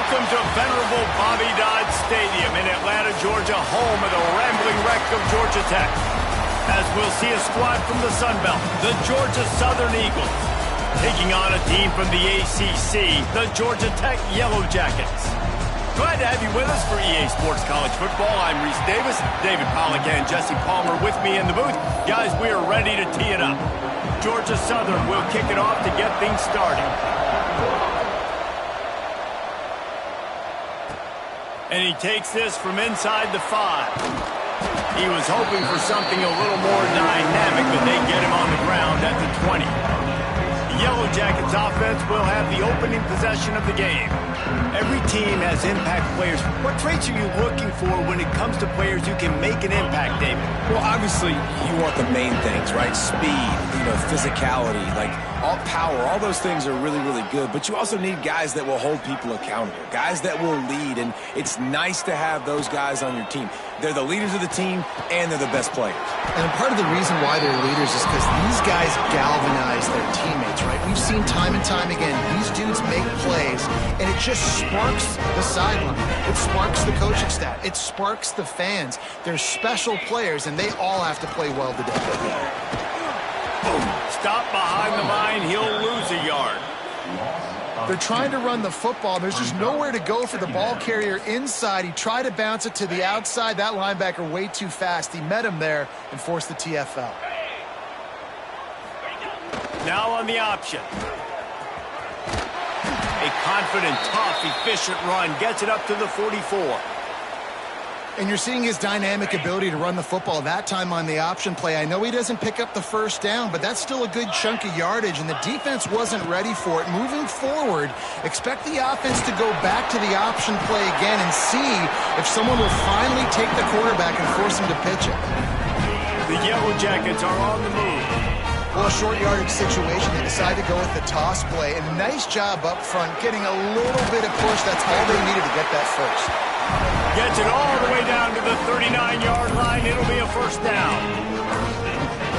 Welcome to venerable Bobby Dodd Stadium in Atlanta, Georgia, home of the rambling wreck of Georgia Tech. As we'll see a squad from the Sun Belt, the Georgia Southern Eagles, taking on a team from the ACC, the Georgia Tech Yellow Jackets. Glad to have you with us for EA Sports College Football. I'm Reese Davis, David Pollack and Jesse Palmer with me in the booth. Guys, we are ready to tee it up. Georgia Southern will kick it off to get things started. And he takes this from inside the 5. He was hoping for something a little more dynamic, but they get him on the ground at the 20. The Yellow Jackets offense will have the opening possession of the game. Every team has impact players. What traits are you looking for when it comes to players who can make an impact, David? Well, obviously, you want the main things, right? Speed, physicality, like all power, all those things are really, really good. But you also need guys that will hold people accountable, guys that will lead. And it's nice to have those guys on your team. They're the leaders of the team, and they're the best players. And part of the reason why they're leaders is because these guys galvanize their teammates, right? We've seen time and time again, these dudes make plays, and it just sparks the sideline. It sparks the coaching staff. It sparks the fans. They're special players, and they all have to play well today. Boom. Stop behind the line. He'll lose a yard. They're trying to run the football. There's just nowhere to go for the ball carrier inside. He tried to bounce it to the outside. That linebacker way too fast. He met him there and forced the TFL. Now on the option. A confident, tough, efficient run. Gets it up to the 44. And you're seeing his dynamic ability to run the football that time on the option play. I know he doesn't pick up the first down, but that's still a good chunk of yardage, and the defense wasn't ready for it. Moving forward, expect the offense to go back to the option play again and see if someone will finally take the quarterback and force him to pitch it. The Yellow Jackets are on the move. Well, a short yardage situation, they decide to go with the toss play, and nice job up front, getting a little bit of push. That's all they needed to get that first. Gets it all the way down to the 39-yard line. It'll be a first down.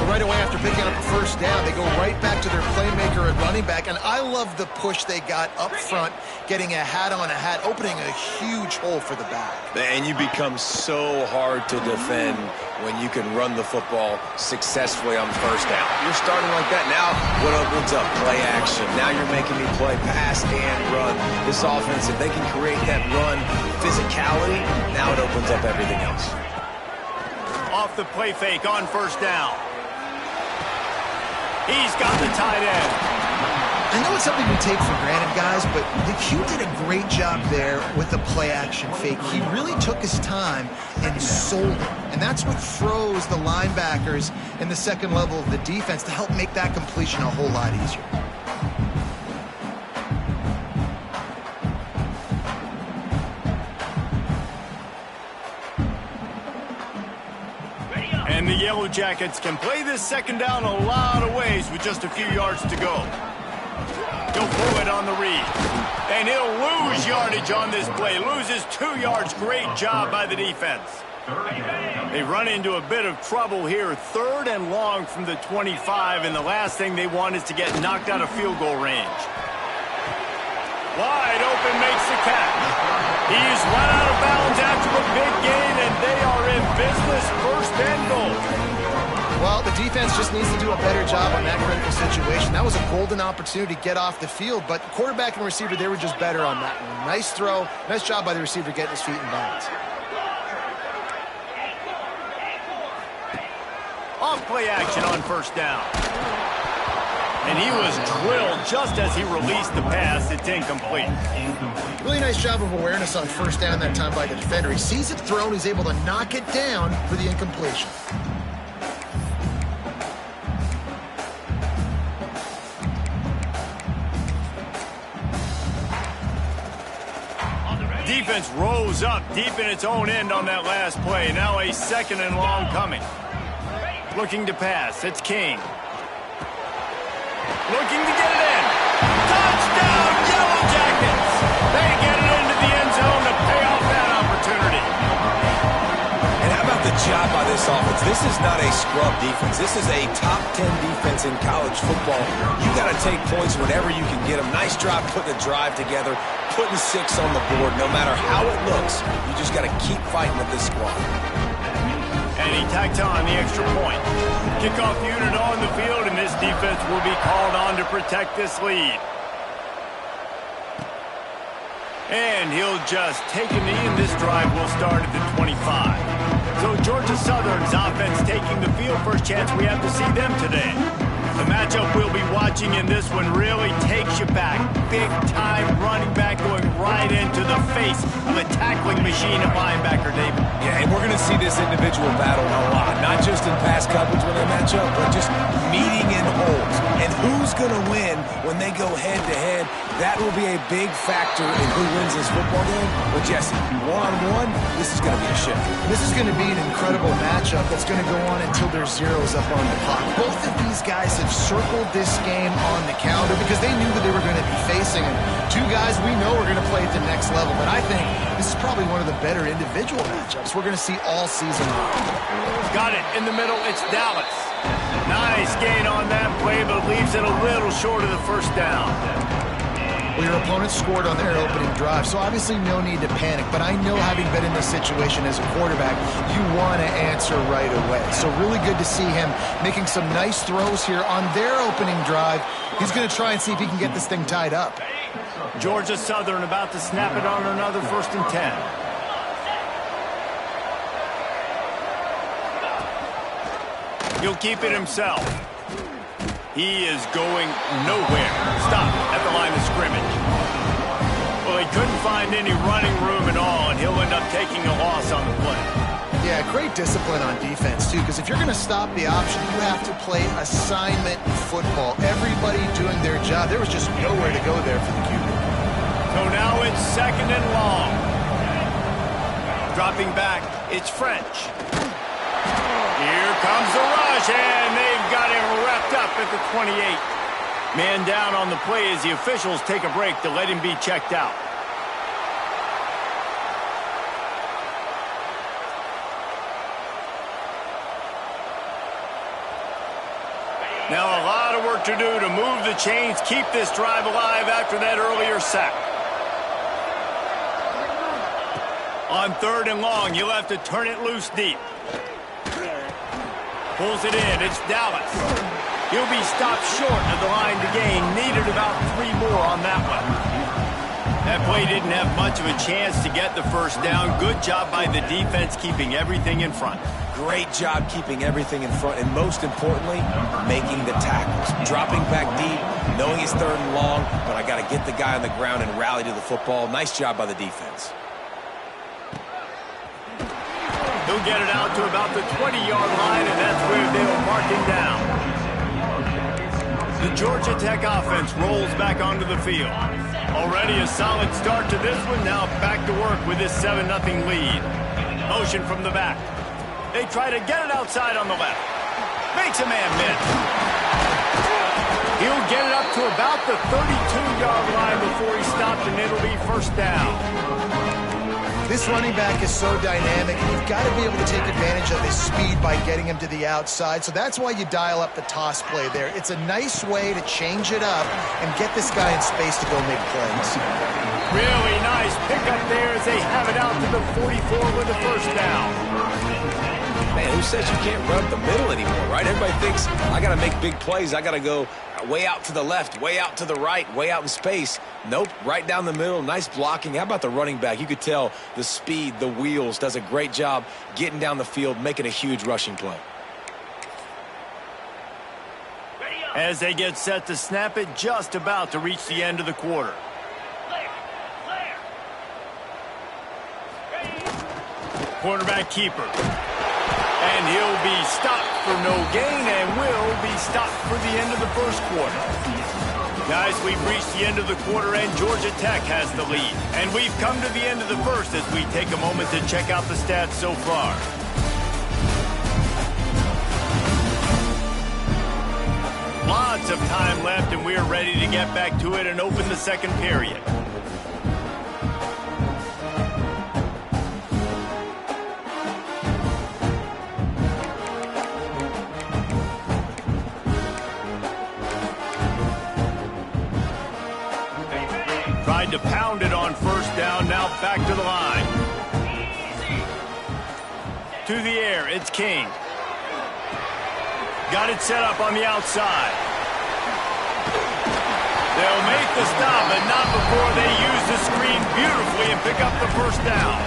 Right away after picking up a first down, they go right back to their playmaker at running back. And I love the push they got up front, getting a hat on a hat, opening a huge hole for the back. And you become so hard to defend when you can run the football successfully on first down. You're starting like that. Now what opens up? Play action. Now you're making me play pass and run. This offense, if they can create that run physicality, now it opens up everything else. Off the play fake on first down. He's got the tight end. I know it's something we take for granted, guys, but the Q did a great job there with the play-action fake. He really took his time and sold it. And that's what froze the linebackers in the second level of the defense to help make that completion a whole lot easier. And the Yellow Jackets can play this second down a lot of ways with just a few yards to go. He'll pull it on the read. And he'll lose yardage on this play. Loses 2 yards. Great job by the defense. They run into a bit of trouble here. 3rd and long from the 25. And the last thing they want is to get knocked out of field goal range. Wide open makes the catch. He's run out of bounds after a big gain, and they are in business. 1st and goal. Well, the defense just needs to do a better job on that critical situation. That was a golden opportunity to get off the field, but quarterback and receiver, they were just better on that one. Nice throw. Nice job by the receiver getting his feet in bounds. Off play action on first down. And he was drilled just as he released the pass. It's incomplete. Really nice job of awareness on first down that time by the defender. He sees it thrown. He's able to knock it down for the incompletion. Defense rose up deep in its own end on that last play. Now a 2nd and long coming. Looking to pass. It's King. Looking to get it in. Touchdown, Yellow Jackets! They get it into the end zone to pay off that opportunity. And how about the job by this offense. This is not a scrub defense. This is a top 10 defense in college football. You got to take points whenever you can get them. Nice job putting a drive together, putting 6 on the board. No matter how it looks, you just got to keep fighting with this squad. And he tacked on the extra point. Kickoff unit on the field, and this defense will be called on to protect this lead. And he'll just take a knee, and this drive will start at the 25. So Georgia Southern's offense taking the field. First chance we have to see them today. The matchup we'll be watching in this one really takes you back. Big-time running back going right into the face of a tackling machine at linebacker, David. Yeah, and we're going to see this individual battle a lot. Not just in pass coverage when they match up, but just meeting in holes. And who's going to win when they go head-to-head? That will be a big factor in who wins this football game. But, Jesse, one-on-one, this is going to be a shift. This is going to be an incredible matchup that's going to go on until there's zeros up on the clock. Both of these guys have circled this game on the calendar because they knew that they were going to be facing it. Two guys we know are going to play at the next level, but I think this is probably one of the better individual matchups we're going to see all season long. Got it in the middle. It's Dallas. Nice gain on that play, but leaves it a little short of the first down. Well, your opponent scored on their opening drive, so obviously no need to panic. But I know, having been in this situation as a quarterback, you want to answer right away. So really good to see him making some nice throws here on their opening drive. He's going to try and see if he can get this thing tied up. Georgia Southern about to snap it on another 1st and 10. He'll keep it himself. He is going nowhere. Stop at the line of scrimmage. Well, he couldn't find any running room at all, and he'll end up taking a loss on the play. Yeah, great discipline on defense, too, because if you're going to stop the option, you have to play assignment football. Everybody doing their job. There was just nowhere to go there for the QB. So now it's 2nd and long. Dropping back, it's French. Here comes the rush, and they've got him wrapped up at the 28. Man down on the play as the officials take a break to let him be checked out. Now a lot of work to do to move the chains, keep this drive alive after that earlier sack. On 3rd and long, you'll have to turn it loose deep. Pulls it in. It's Dallas. He'll be stopped short of the line to gain. Needed about 3 more on that one. That play didn't have much of a chance to get the first down. Good job by the defense keeping everything in front. Great job keeping everything in front, and most importantly, making the tackles. Dropping back deep, knowing it's 3rd and long, but I got to get the guy on the ground and rally to the football. Nice job by the defense. He'll get it out to about the 20-yard line, and that's where they'll mark him down. The Georgia Tech offense rolls back onto the field. Already a solid start to this one. Now back to work with this 7-0 lead. Motion from the back. They try to get it outside on the left. Makes a man miss. He'll get it up to about the 32-yard line before he stopped, and it'll be 1st down. This running back is so dynamic, and you've got to be able to take advantage of his speed by getting him to the outside. So that's why you dial up the toss play there. It's a nice way to change it up and get this guy in space to go make plays. Really nice pickup there as they have it out to the 44 with the 1st down. Man, who says you can't run up the middle anymore, right? Everybody thinks, I got to make big plays. I got to go way out to the left, way out to the right, way out in space. Nope, right down the middle. Nice blocking. How about the running back? You could tell the speed, the wheels, does a great job getting down the field, making a huge rushing play. As they get set to snap it, just about to reach the end of the quarter. Quarterback keeper. And he'll be stopped for no gain and will be stopped for the end of the 1st quarter. Guys, we've reached the end of the quarter and Georgia Tech has the lead. And we've come to the end of the 1st as we take a moment to check out the stats so far. Lots of time left and we're ready to get back to it and open the 2nd period. Tried to pound it on first down, now back to the line. To the air, it's King. Got it set up on the outside. They'll make the stop, but not before they use the screen beautifully and pick up the first down.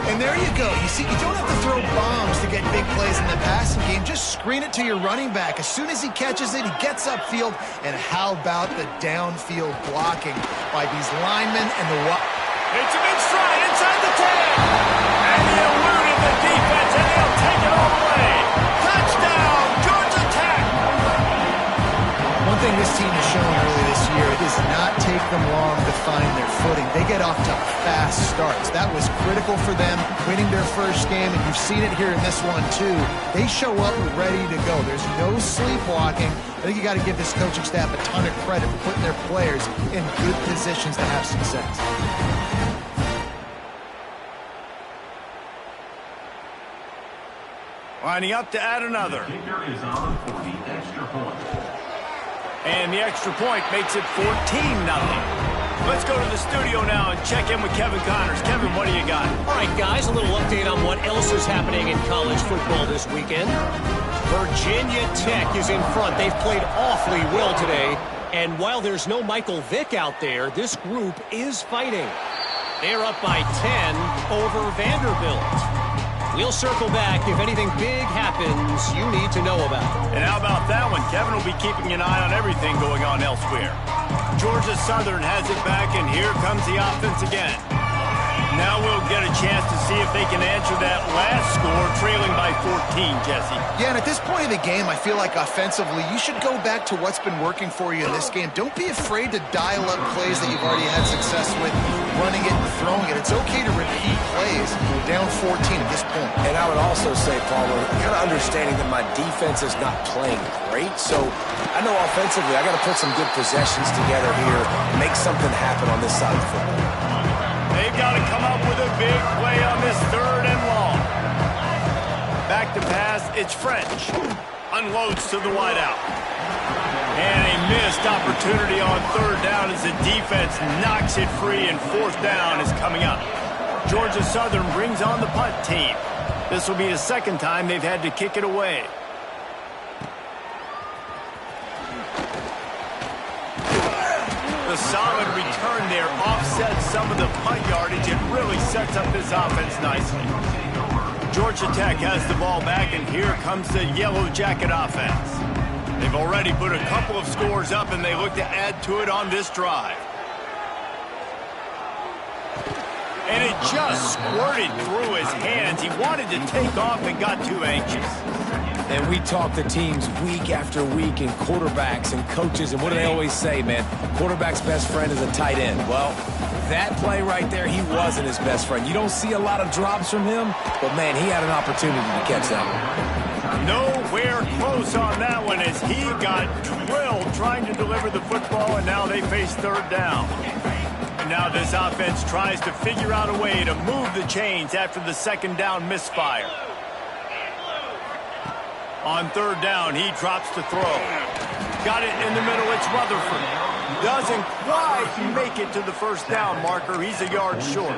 And there you go. You see, you don't have to throw bombs to get big plays in the passing game. Just screen it to your running back. As soon as he catches it, he gets upfield. And how about the downfield blocking by these linemen and the... It's a big stride inside the 10. And he eluded the defense, and they'll take it all away. Touchdown, Georgia Tech. One thing this team has shown early this year, it does not take them long to find their footing. They get off to fast starts. That was critical for them winning their first game, and you've seen it here in this one too. They show up ready to go. There's no sleepwalking. I think you got to give this coaching staff a ton of credit for putting their players in good positions to have success. Lining up to add another. Kicker is on for the extra point. And the extra point makes it 14-0. Let's go to the studio now and check in with Kevin Connors. Kevin, what do you got? All right, guys, a little update on what else is happening in college football this weekend. Virginia Tech is in front. They've played awfully well today. And while there's no Michael Vick out there, this group is fighting. They're up by 10 over Vanderbilt. We'll circle back if anything big happens you need to know about. And how about that one? Kevin will be keeping an eye on everything going on elsewhere. Georgia Southern has it back, and here comes the offense again. Now we'll get a chance to see if they can answer that last score, trailing by 14, Jesse. Yeah, and at this point in the game, I feel like offensively, you should go back to what's been working for you in this game. Don't be afraid to dial up plays that you've already had success with, running it and throwing it. It's okay to repeat plays down 14 at this point. And I would also say, Palmer, kind of understanding that my defense is not playing great, so I know offensively I got to put some good possessions together here, make something happen on this side of the football. They've got to come up with a big play on this 3rd and long. Back to pass, it's French. Unloads to the wideout. And a missed opportunity on 3rd down as the defense knocks it free, and 4th down is coming up. Georgia Southern brings on the punt team. This will be the 2nd time they've had to kick it away. The solid return there offsets some of the punt yardage. It really sets up this offense nicely. Georgia Tech has the ball back, and here comes the Yellow Jacket offense. They've already put a couple of scores up, and they look to add to it on this drive. And it just squirted through his hands. He wanted to take off and got too anxious. And we talk to teams week after week, and quarterbacks and coaches, and what do they always say, man? Quarterback's best friend is a tight end. Well, that play right there, he wasn't his best friend. You don't see a lot of drops from him, but, man, he had an opportunity to catch that one. Nowhere close on that one as he got drilled trying to deliver the football, and now they face 3rd down. And now this offense tries to figure out a way to move the chains after the 2nd down misfire. On 3rd down, he drops to throw. Got it in the middle, it's Rutherford. Doesn't quite make it to the 1st down marker. He's a yard short.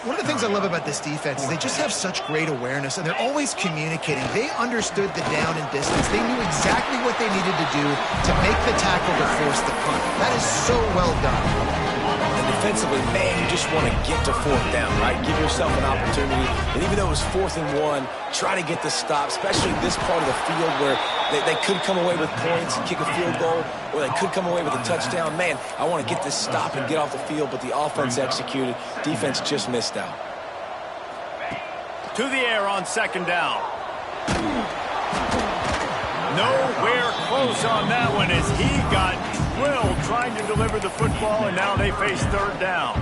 One of the things I love about this defense is they just have such great awareness, and they're always communicating. They understood the down and distance. They knew exactly what they needed to do to make the tackle to force the punt. That is so well done. And defensively, man, you just want to get to 4th down, right? Give yourself an opportunity. And even though it was 4th and 1, try to get the stop, especially this part of the field where they could come away with points and kick a field goal, or they could come away with a touchdown. Man, I want to get this stop and get off the field, but the offense executed. Defense just missed out. To the air on 2nd down. Nowhere close on that one as he got drilled trying to deliver the football, and now they face 3rd down.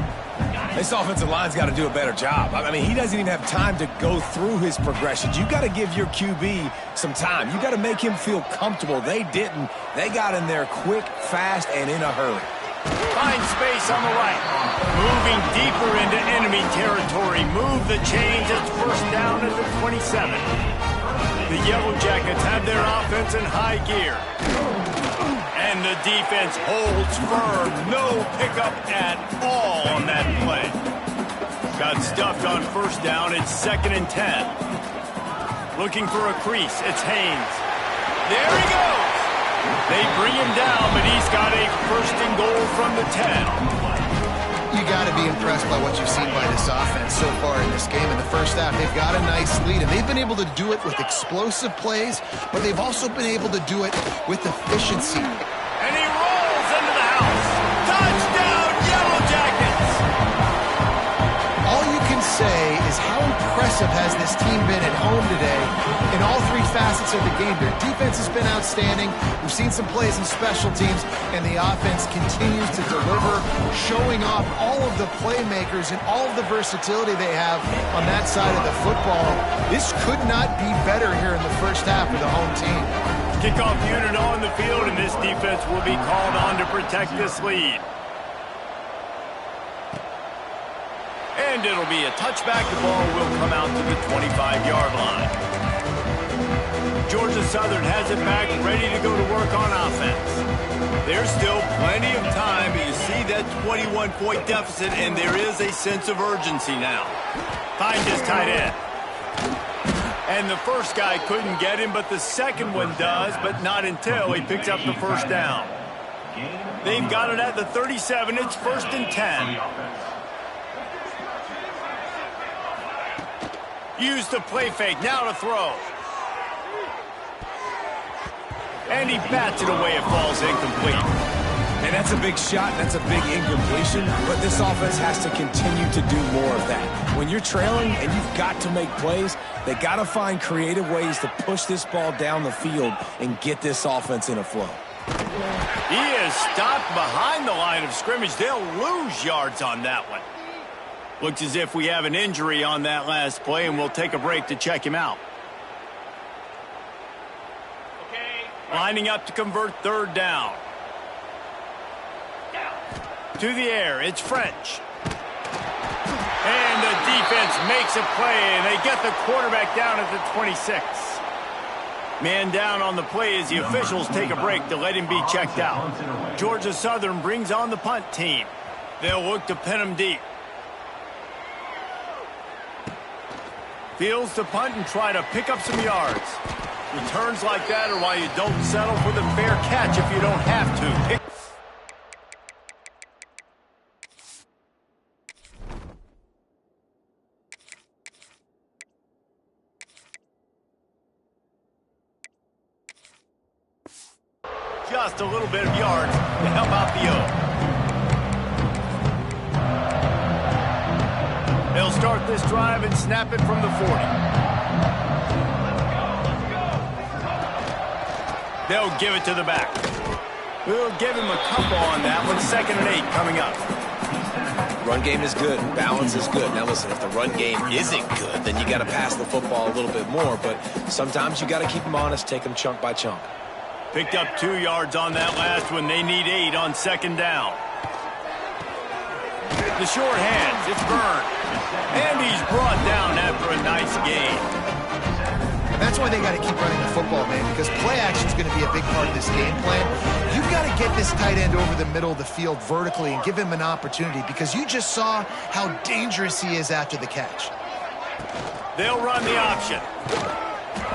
This offensive line's got to do a better job. I mean, he doesn't even have time to go through his progressions. You got to give your QB some time. You got to make him feel comfortable. They didn't. They got in there quick, fast, and in a hurry. Find space on the right. Moving deeper into enemy territory. Move the chains. It's 1st down at the 27. The Yellow Jackets have their offense in high gear. And And the defense holds firm. No pickup at all on that play. Got stuffed on first down. It's 2nd and 10. Looking for a crease. It's Haynes. There he goes. They bring him down, but he's got a 1st and goal from the 10. You got to be impressed by what you've seen by this offense so far in this game. In the first half, they've got a nice lead, and they've been able to do it with explosive plays, but they've also been able to do it with efficiency. And he rolls into the house. Touchdown, Yellow Jackets! All you can say is how impressive has this team been at home today in all 3 facets of the game. Their defense has been outstanding. We've seen some plays in special teams, and the offense continues to deliver, showing off all of the playmakers and all of the versatility they have on that side of the football. This could not be better here in the first half of the home team. Kickoff unit on the field, and this defense will be called on to protect this lead. And it'll be a touchback. The ball will come out to the 25-yard line. Georgia Southern has it back, ready to go to work on offense. There's still plenty of time, but you see that 21-point deficit, and there is a sense of urgency now. Finds his tight end. And the first guy couldn't get him, but the second one does, but not until he picks up the first down. They've got it at the 37. It's 1st and 10. Use the play fake, now to throw. And he bats it away, it falls incomplete. And that's a big shot, that's a big incompletion, but this offense has to continue to do more of that. When you're trailing and you've got to make plays, they got to find creative ways to push this ball down the field and get this offense in a flow. He is stopped behind the line of scrimmage. They'll lose yards on that one. Looks as if we have an injury on that last play, and we'll take a break to check him out. Lining up to convert 3rd down. To the air, it's French. And the defense makes a play, and they get the quarterback down at the 26. Man down on the play as the officials take a break to let him be checked out. Georgia Southern brings on the punt team. They'll look to pin him deep. Fields to punt and try to pick up some yards. Returns like that are why you don't settle for the fair catch if you don't have to. Just a little bit of yards to help out the O. They'll start this drive and snap it from the 40. They'll give it to the back. We'll give him a couple on that one. 2nd and 8 coming up. Run game is good. Balance is good. Now listen, if the run game isn't good, then you got to pass the football a little bit more. But sometimes you got to keep them honest, take them chunk by chunk. Picked up 2 yards on that last one. They need 8 on 2nd down. The short hands, it's Byrne. And he's brought down after a nice gain. That's why they got to keep running the football, man, because play action is going to be a big part of this game plan. You've got to get this tight end over the middle of the field vertically and give him an opportunity, because you just saw how dangerous he is after the catch. They'll run the option.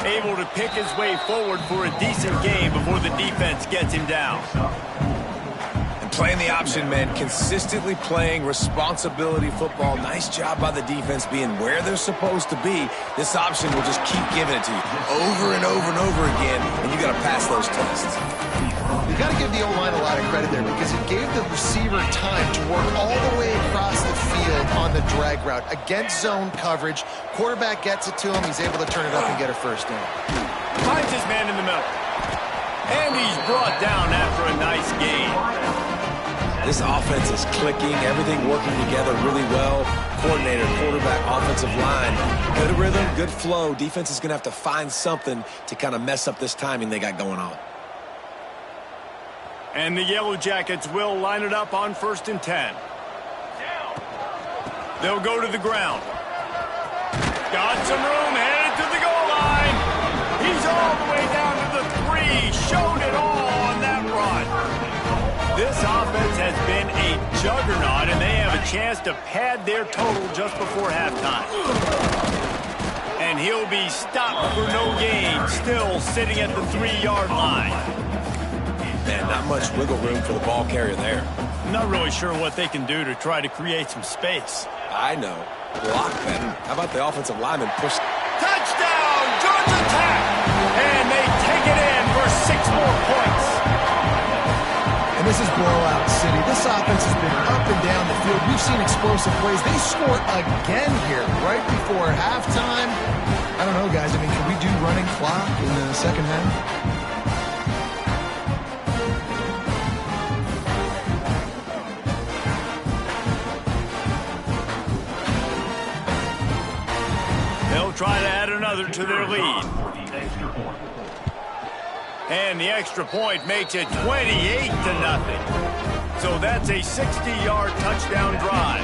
Able to pick his way forward for a decent gain before the defense gets him down. Playing the option, man, consistently playing responsibility football. Nice job by the defense being where they're supposed to be. This option will just keep giving it to you over and over and over again, and you got to pass those tests. You got to give the O-line a lot of credit there, because it gave the receiver time to work all the way across the field on the drag route against zone coverage. Quarterback gets it to him. He's able to turn it up and get a first down. Finds his man in the middle. And he's brought down after a nice gain. This offense is clicking, everything working together really well. Coordinator, quarterback, offensive line. Good rhythm, good flow. Defense is going to have to find something to kind of mess up this timing they got going on. And the Yellow Jackets will line it up on 1st and 10. They'll go to the ground. Got some room, headed to the goal line. He's all the way down to the 3. Showed it all on that run. juggernaut, and they have a chance to pad their total just before halftime. And he'll be stopped for no gain, still sitting at the 3-yard line. Man, not much wiggle room for the ball carrier there. Not really sure what they can do to try to create some space. I know. Block better. How about the offensive lineman push? Touchdown, Georgia Tech! And they take it in for 6 more points. And this is blowout city. This offense has been up and down the field. We've seen explosive plays. They score again here right before halftime. I don't know, guys. I mean, can we do running clock in the second half? They'll try to add another to their lead. And the extra point makes it 28-0. So that's a 60-yard touchdown drive.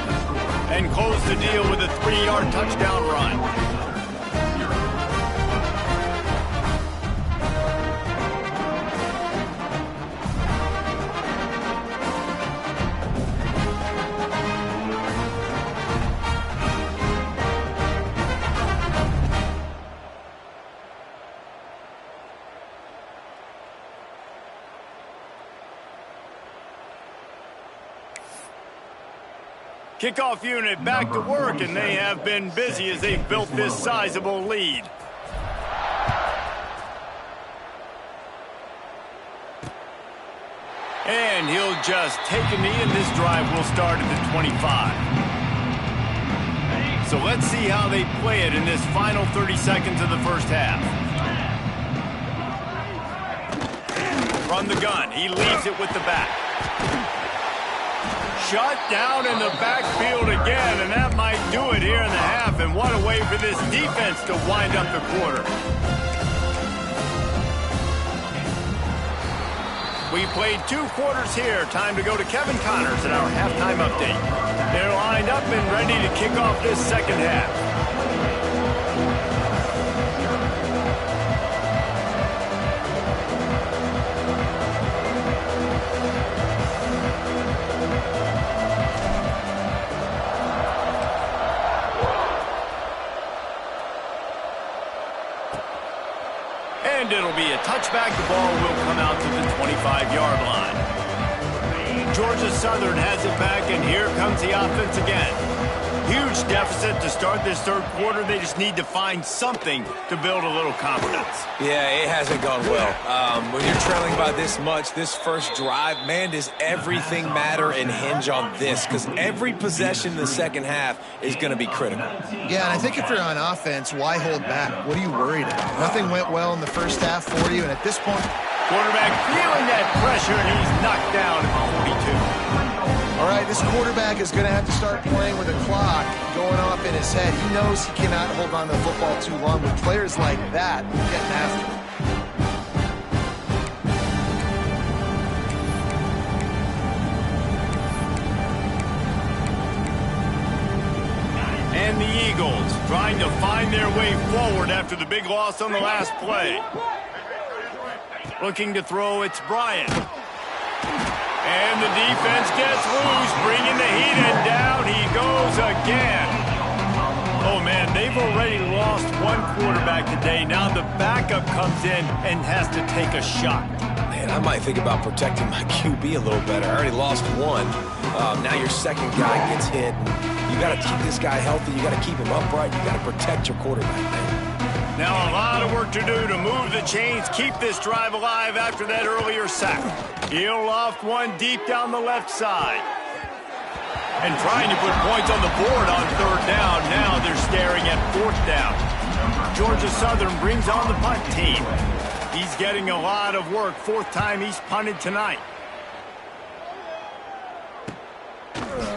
And close the deal with a 3-yard touchdown run. Kickoff unit back to work, and they have been busy as they've built this sizable lead. And he'll just take a knee, and this drive will start at the 25. So let's see how they play it in this final 30 seconds of the first half. From the gun, he leaves it with the back. Shut down in the backfield again, and that might do it here in the half. And what a way for this defense to wind up the quarter. We played 2 quarters here. Time to go to Kevin Connors in our halftime update. They're lined up and ready to kick off this second half. And it'll be a touchback. The ball will come out to the 25-yard line. Georgia Southern has it back, and here comes the offense again. Huge deficit to start this third quarter. They just need to find something to build a little confidence. Yeah, it hasn't gone well. When you're trailing by this much, this first drive, man, does everything matter and hinge on this? Because every possession in the second half is going to be critical. Yeah, and I think if you're on offense, why hold back? What are you worried about? Nothing went well in the first half for you, and at this point, quarterback feeling that pressure, and he's knocked down at the 42. All right, this quarterback is going to have to start playing with a clock going off in his head. He knows he cannot hold on to the football too long. With players like that, getting after him. And the Eagles trying to find their way forward after the big loss on the last play. Looking to throw, it's Bryant. And the defense gets loose, bringing the heat, and down he goes again. Oh, man, they've already lost one quarterback today. Now the backup comes in and has to take a shot. Man, I might think about protecting my QB a little better. I already lost one. Now your second guy gets hit. You got to keep this guy healthy. You got to keep him upright. You got to protect your quarterback, man. Now a lot of work to do to move the chains, keep this drive alive after that earlier sack. He'll loft one deep down the left side. And trying to put points on the board on third down. Now they're staring at fourth down. Georgia Southern brings on the punt team. He's getting a lot of work. Fourth time he's punted tonight.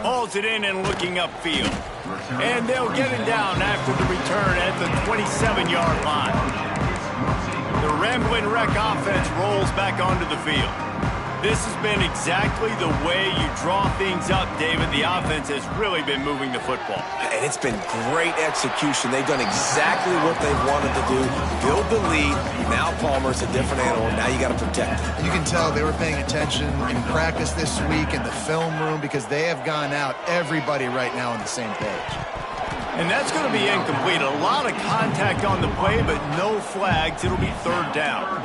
Hauls it in and looking upfield. And they'll get him down after the return at the 27-yard line. The Rambling Wreck offense rolls back onto the field. This has been exactly the way you draw things up, David. The offense has really been moving the football. And it's been great execution. They've done exactly what they've wanted to do. Build the lead. Now Palmer's a different animal. Now you got to protect him. You can tell they were paying attention in practice this week in the film room because they have gone out, everybody right now on the same page. And that's going to be incomplete. A lot of contact on the play, but no flags. It'll be third down.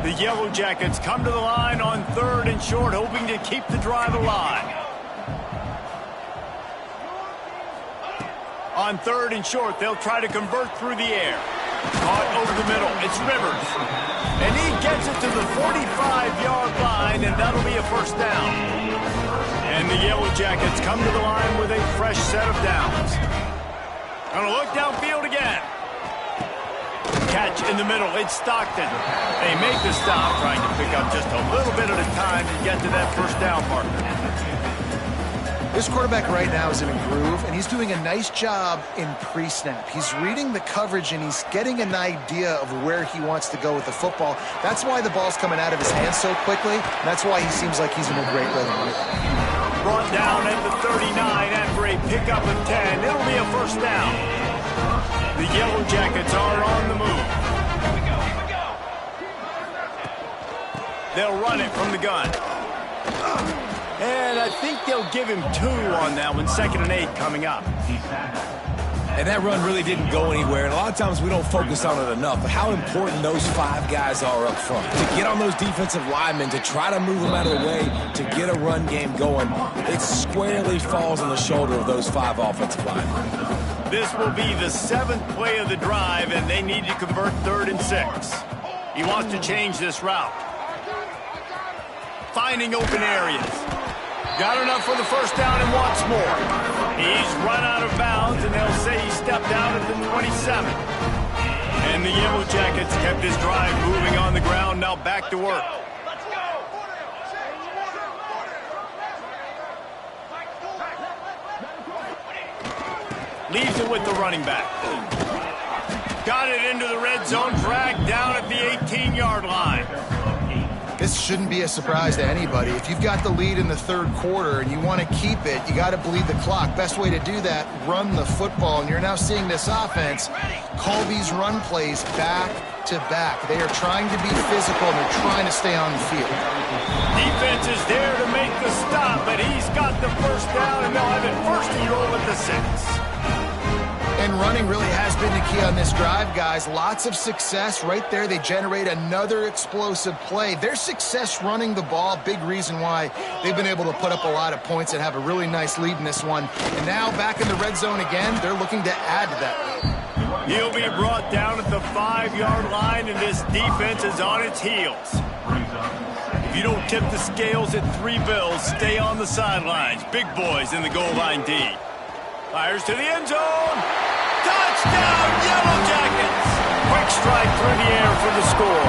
The Yellow Jackets come to the line on 3rd and short, hoping to keep the drive alive. On 3rd and short, they'll try to convert through the air. Caught over the middle. It's Rivers. And he gets it to the 45-yard line, and that'll be a first down. And the Yellow Jackets come to the line with a fresh set of downs. Gonna look downfield again. Catch in the middle. It's Stockton. They make the stop, trying to pick up just a little bit at a time to get to that first down marker. This quarterback right now is in a groove, and he's doing a nice job in pre-snap. He's reading the coverage, and he's getting an idea of where he wants to go with the football. That's why the ball's coming out of his hands so quickly. That's why he seems like he's in a great rhythm. Brought down at the 39 after a pickup of 10. It'll be a first down. The Yellow Jackets are on the move. They'll run it from the gun. And I think they'll give him 2 on that one. 2nd and 8 coming up. And that run really didn't go anywhere. And a lot of times we don't focus on it enough. But how important those 5 guys are up front. To get on those defensive linemen, to try to move them out of the way, to get a run game going, it squarely falls on the shoulder of those 5 offensive linemen. This will be the 7th play of the drive, and they need to convert 3rd and 6. He wants to change this route. Finding open areas. Got enough for the first down and wants more. He's run out of bounds, and they'll say he stepped out at the 27. And the Yellow Jackets kept his drive moving on the ground, now back to work. Leaves it with the running back. Got it into the red zone, dragged down at the 18-yard line. This shouldn't be a surprise to anybody. If you've got the lead in the 3rd quarter and you want to keep it, you got to bleed the clock. Best way to do that, run the football. And you're now seeing this offense call these run plays back to back. They are trying to be physical, and they're trying to stay on the field. Defense is there to make the stop, but he's got the first down, and they'll have it 1st and goal at the 6. And running really has been the key on this drive, guys. Lots of success right there. They generate another explosive play. Their success running the ball, big reason why they've been able to put up a lot of points and have a really nice lead in this one. And now back in the red zone again, they're looking to add to that lead. He'll be brought down at the 5-yard line, and this defense is on its heels. If you don't tip the scales at 3 bills, stay on the sidelines. Big boys in the goal line D. Fires to the end zone. Touchdown, Yellow Jackets! Quick strike through the air for the score.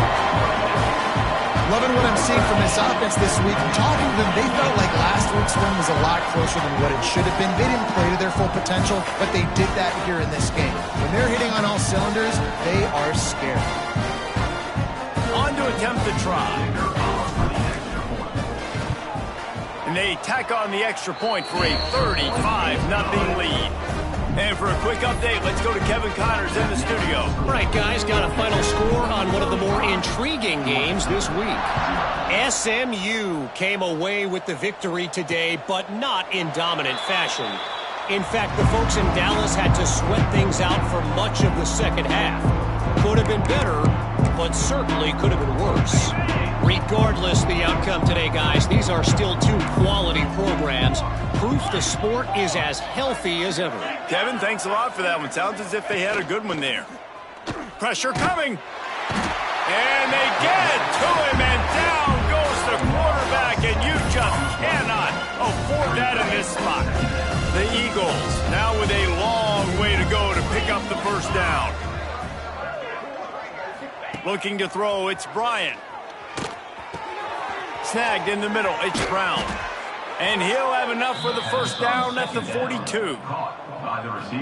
Loving what I'm seeing from this offense this week. Talking to them, they felt like last week's win was a lot closer than what it should have been. They didn't play to their full potential, but they did that here in this game. When they're hitting on all cylinders, they are scared. On to attempt the try. And they tack on the extra point for a 35-0 lead. And for a quick update, let's go to Kevin Connors in the studio. All right, guys, got a final score on one of the more intriguing games this week. SMU came away with the victory today, but not in dominant fashion. In fact, the folks in Dallas had to sweat things out for much of the second half. Could have been better, but certainly could have been worse. Regardless the outcome today, guys, these are still 2 quality programs. Proof the sport is as healthy as ever. Kevin, thanks a lot for that one. Sounds as if they had a good one there. Pressure coming. And they get to him, and down goes the quarterback, and you just cannot afford that in this spot. The Eagles now with a long way to go to pick up the first down. Looking to throw, it's Bryant. Snagged in the middle, it's Brown. And he'll have enough for the first down at the 42.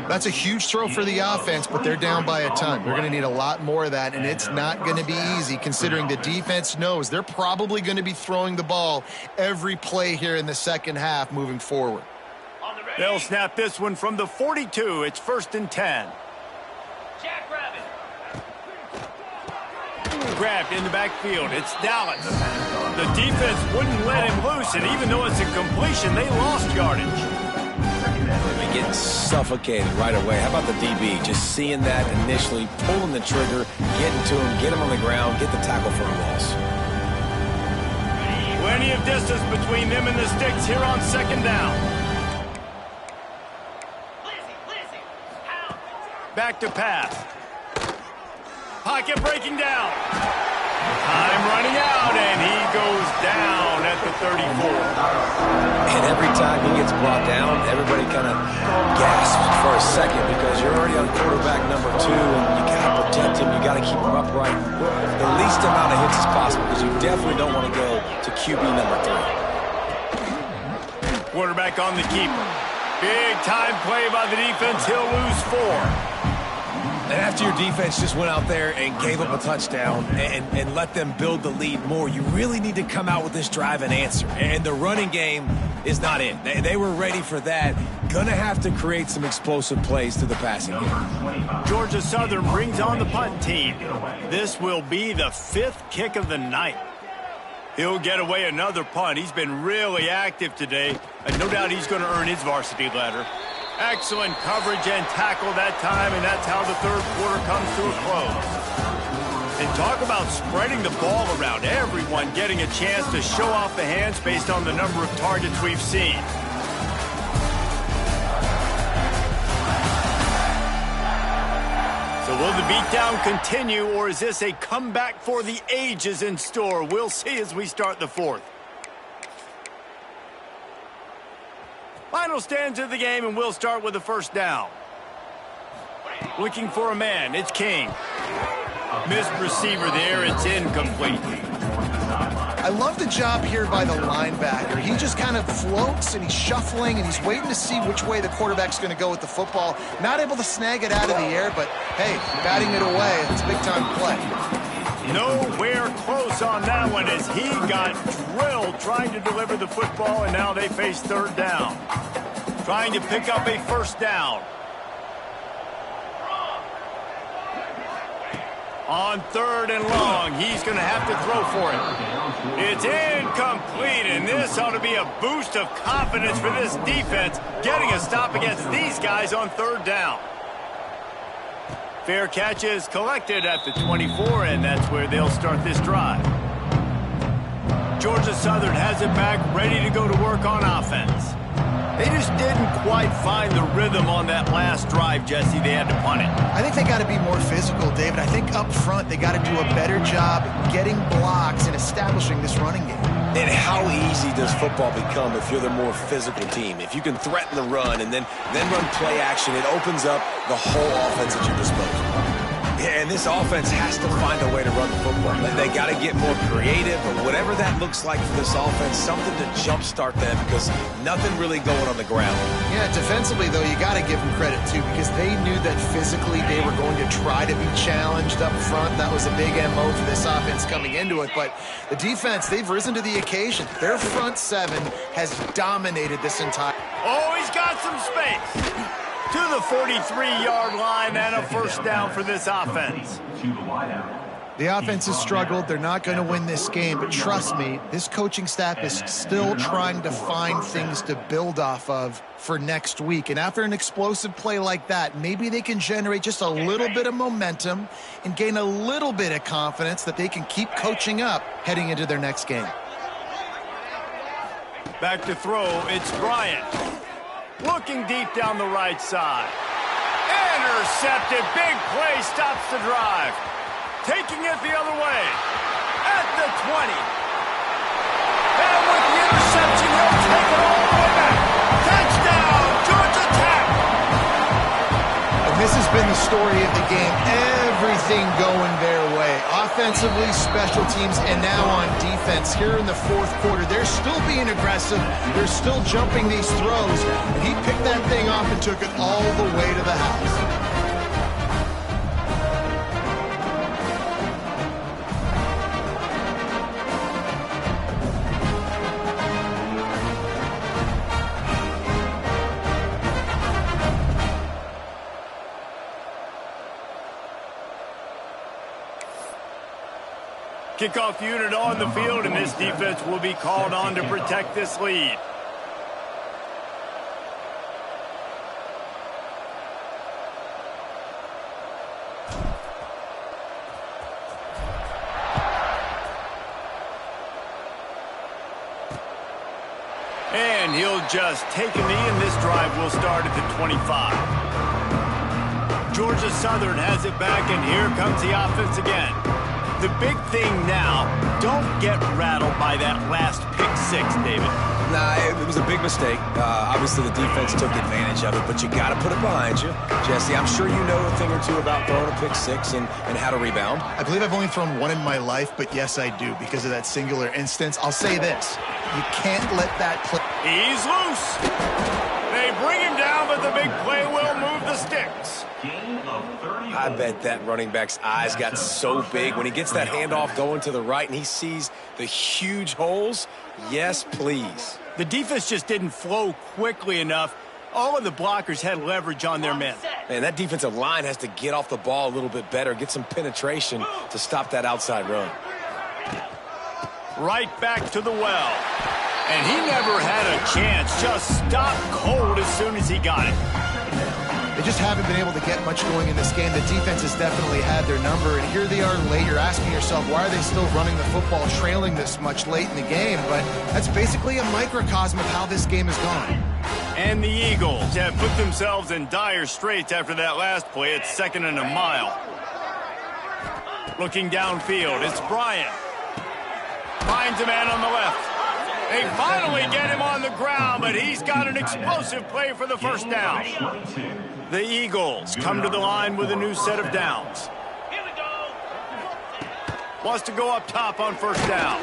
That's a huge throw for the offense, but they're down by a ton. They're going to need a lot more of that, and it's not going to be easy considering the defense knows they're probably going to be throwing the ball every play here in the second half moving forward. They'll snap this one from the 42. It's 1st and 10. Jackrabbit. Grabbed in the backfield. It's Dallas. The defense wouldn't let him loose, and even though it's a completion, they lost yardage. They're getting suffocated right away. How about the DB? Just seeing that initially, pulling the trigger, getting to him, get him on the ground, get the tackle for a loss. Plenty of distance between them and the sticks here on 2nd down. Back to pass. Pocket breaking down. Time running out, and he goes down at the 34. And every time he gets brought down, everybody kind of gasps for a second because you're already on quarterback number 2, and you got to protect him. You got to keep him upright. The least amount of hits as possible because you definitely don't want to go to QB number 3. Quarterback on the keeper. Big time play by the defense. He'll lose 4. And after your defense just went out there and gave up a touchdown and let them build the lead more, you really need to come out with this drive and answer. And the running game is not in. They were ready for that. Gonna have to create some explosive plays to the passing game. Georgia Southern brings on the punt team. This will be the 5th kick of the night. He'll get away another punt. He's been really active today, and no doubt he's going to earn his varsity letter. Excellent coverage and tackle that time, and that's how the 3rd quarter comes to a close. And talk about spreading the ball around. Everyone getting a chance to show off the hands based on the number of targets we've seen. So will the beatdown continue, or is this a comeback for the ages in store? We'll see as we start the 4th. Final stanza of the game, and we'll start with the 1st down. Looking for a man. It's King. Missed receiver there. It's incomplete. I love the job here by the linebacker. He just kind of floats, and he's shuffling, and he's waiting to see which way the quarterback's going to go with the football. Not able to snag it out of the air, but, hey, batting it away. It's a big-time play. Nowhere close on that one as he got drilled trying to deliver the football, and now they face 3rd down. Trying to pick up a 1st down. On 3rd and long, he's going to have to throw for it. It's incomplete, and this ought to be a boost of confidence for this defense, getting a stop against these guys on 3rd down. Fair catch is collected at the 24, and that's where they'll start this drive. Georgia Southern has it back, ready to go to work on offense. They just didn't quite find the rhythm on that last drive, Jesse. They had to punt it. I think they got to be more physical, David. I think up front they got to do a better job getting blocks and establishing this running game. And how easy does football become if you're the more physical team? If you can threaten the run and then run play action, it opens up the whole offense at your disposal. Yeah, and this offense has to find a way to run the football. They got to get more creative, or whatever that looks like for this offense, something to jumpstart them because nothing really going on the ground. Yeah, defensively, though, you got to give them credit, too, because they knew that physically they were going to try to be challenged up front. That was a big MO for this offense coming into it. But the defense, they've risen to the occasion. Their front 7 has dominated this entire... Oh, he's got some space. To the 43-yard line, and a 1st down for this offense. The offense has struggled. They're not going to win this game, but trust me, this coaching staff is still trying to find things to build off of for next week. And after an explosive play like that, maybe they can generate just a little bit of momentum and gain a little bit of confidence that they can keep coaching up heading into their next game. Back to throw, it's Bryant. Looking deep down the right side. Intercepted. Big play stops the drive. Taking it the other way. At the 20. And with the interception, he'll take it all the way back. Touchdown, Georgia Tech. And this has been the story of the game. Everything going their way. Offensively, special teams, and now on defense. Here in the fourth quarter, they're still being aggressive. They're still jumping these throws. And he picked that thing off and took it all the way to the house. Kickoff unit on the field, and this defense will be called on to protect this lead. And he'll just take a knee, and this drive will start at the 25. Georgia Southern has it back, and here comes the offense again. The big thing now, don't get rattled by that last pick six, David. Nah, it was a big mistake. Obviously, the defense took advantage of it, but you got to put it behind you. Jesse, I'm sure you know a thing or two about throwing a pick six and how to rebound. I believe I've only thrown one in my life, but yes, I do. Because of that singular instance, I'll say this. You can't let that play. He's loose. They bring him down, but the big play will move the sticks. I bet that running back's eyes got so big when he gets that handoff going to the right and he sees the huge holes. Yes, please. The defense just didn't flow quickly enough. All of the blockers had leverage on their men. Man, that defensive line has to get off the ball a little bit better, get some penetration to stop that outside run. Right back to the well. And he never had a chance. Just stopped cold as soon as he got it. They just haven't been able to get much going in this game. The defense has definitely had their number, and here they are late. You're asking yourself, why are they still running the football, trailing this much late in the game? But that's basically a microcosm of how this game has gone. And the Eagles have put themselves in dire straits after that last play. It's 2nd and a mile. Looking downfield, it's Bryant. Finds a man on the left. They finally get him on the ground, but he's got an explosive play for the first down. The Eagles come to the line with a new set of downs. Here we go. Wants to go up top on first down.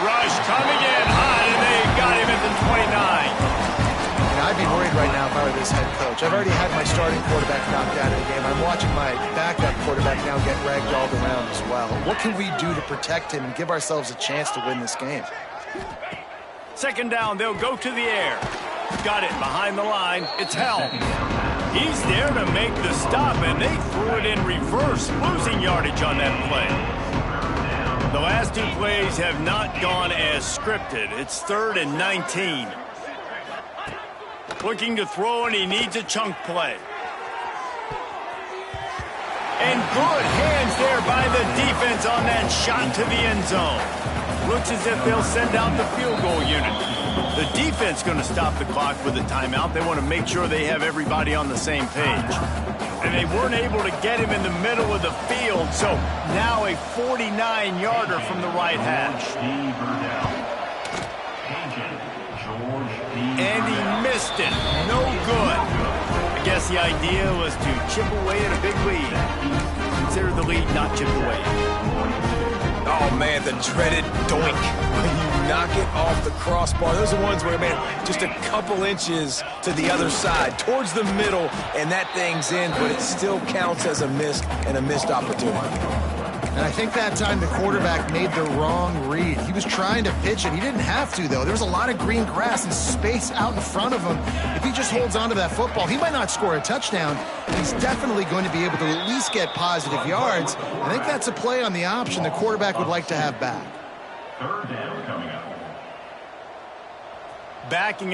Rush coming in hot, and they got him at the 29. And I'd be worried right now if I were this head coach. I've already had my starting quarterback knocked out of the game. I'm watching my backup quarterback now get ragdolled around as well. What can we do to protect him and give ourselves a chance to win this game? 2nd down, they'll go to the air. Got it behind the line. It's Helm. He's there to make the stop, and they threw it in reverse, losing yardage on that play. The last two plays have not gone as scripted. It's 3rd and 19. Looking to throw, and he needs a chunk play. And good hands there by the defense on that shot to the end zone. Looks as if they'll send out the field goal unit. The defense going to stop the clock with a timeout. They want to make sure they have everybody on the same page. And they weren't able to get him in the middle of the field, so now a 49-yarder from the right hash. And he missed it. No good. I guess the idea was to chip away at a big lead. Consider the lead not chipped away. Oh, man, the dreaded doink. When you knock it off the crossbar. Those are ones where, man, just a couple inches to the other side, towards the middle, and that thing's in, but it still counts as a miss and a missed opportunity. And I think that time the quarterback made the wrong read. He was trying to pitch it. He didn't have to, though. There was a lot of green grass and space out in front of him. If he just holds on to that football, he might not score a touchdown. He's definitely going to be able to at least get positive yards. I think that's a play on the option the quarterback would like to have back. 3rd down coming up. Backing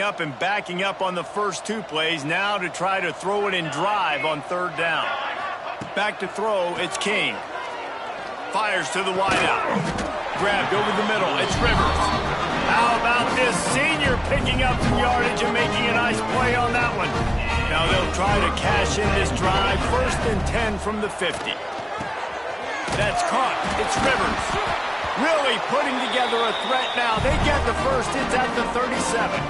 up on the first two plays, now to try to throw it in drive on 3rd down. Back to throw, it's King. Fires to the wideout. Grabbed over the middle. It's Rivers. How about this senior picking up some yardage and making a nice play on that one? Now they'll try to cash in this drive. 1st and 10 from the 50. That's caught. It's Rivers. Really putting together a threat now. They get the first. It's at the 37.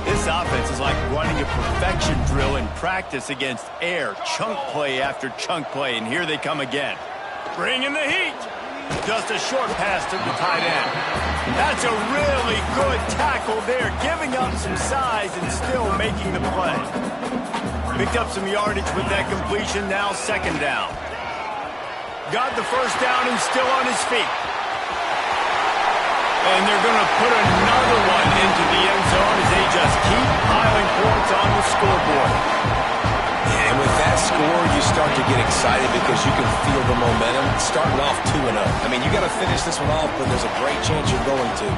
This This offense is like running a perfection drill in practice against air. Chunk play after chunk play, and here they come again. Bringing the heat. Just a short pass to the tight end. That's a really good tackle there, giving up some size and still making the play. Picked up some yardage with that completion, now second down. Got the first down and still on his feet. And they're going to put another one into the end zone as they just keep piling points on the scoreboard. And with that score, you start to get excited because you can feel the momentum starting off 2-0. I mean, you got to finish this one off, but there's a great chance you're going to.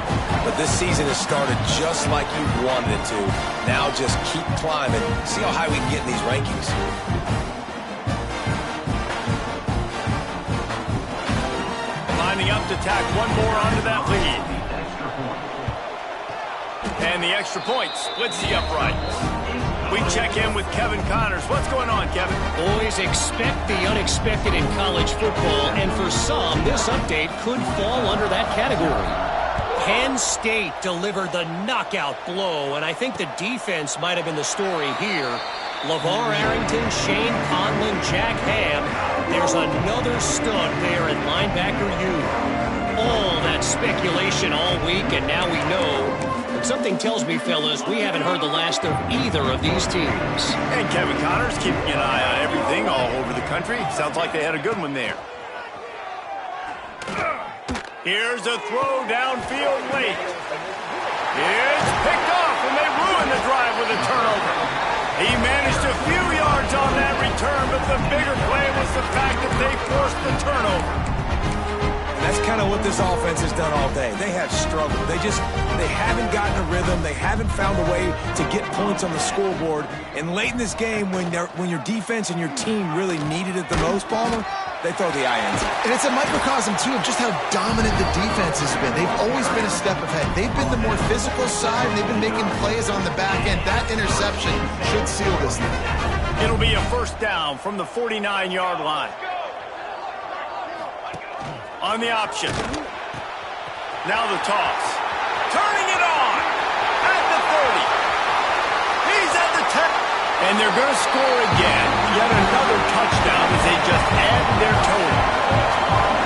But this season has started just like you wanted it to. Now just keep climbing. See how high we can get in these rankings. Lining up to tack one more onto that lead. And the extra point splits the uprights. We check in with Kevin Connors. What's going on, Kevin? Boys, expect the unexpected in college football, and for some, this update could fall under that category. Penn State delivered the knockout blow, and I think the defense might have been the story here. LeVar Arrington, Shane Conlon, Jack Ham. There's another stud there at linebacker U. All that speculation all week, and now we know. But something tells me, fellas, we haven't heard the last of either of these teams. And Kevin Connors keeping an eye on everything all over the country. Sounds like they had a good one there. Here's a throw downfield late. It's picked off, and they ruin the drive with a turnover. He managed a few yards on that return, but the bigger play was the fact that they forced the turnover. That's kind of what this offense has done all day. They have struggled. They haven't gotten a rhythm. They haven't found a way to get points on the scoreboard. And late in this game, when your defense and your team really needed it the most, Palmer, they throw the irons. And it's a microcosm, too, of just how dominant the defense has been. They've always been a step ahead. They've been the more physical side, and they've been making plays on the back end. That interception should seal this thing. It'll be a first down from the 49-yard line. On the option. Now the toss. Turning it on. At the 30. He's at the 10. And they're going to score again. Yet another touchdown as they just add their total.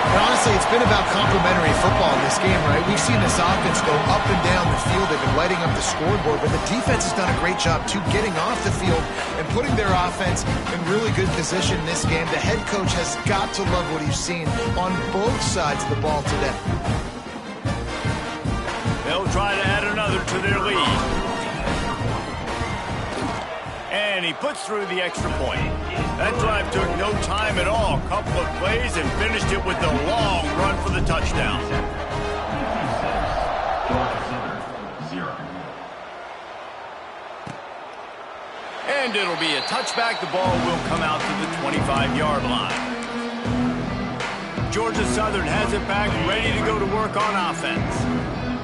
And honestly, it's been about complementary football in this game, right? We've seen this offense go up and down the field. They've been lighting up the scoreboard, but the defense has done a great job, too, getting off the field and putting their offense in really good position in this game. The head coach has got to love what he's seen on both sides of the ball today. They'll try to add another to their lead. And he puts through the extra point. That drive took no time at all. Couple of plays and finished it with the long run for the touchdown. And it'll be a touchback. The ball will come out to the 25-yard line. Georgia Southern has it back, ready to go to work on offense.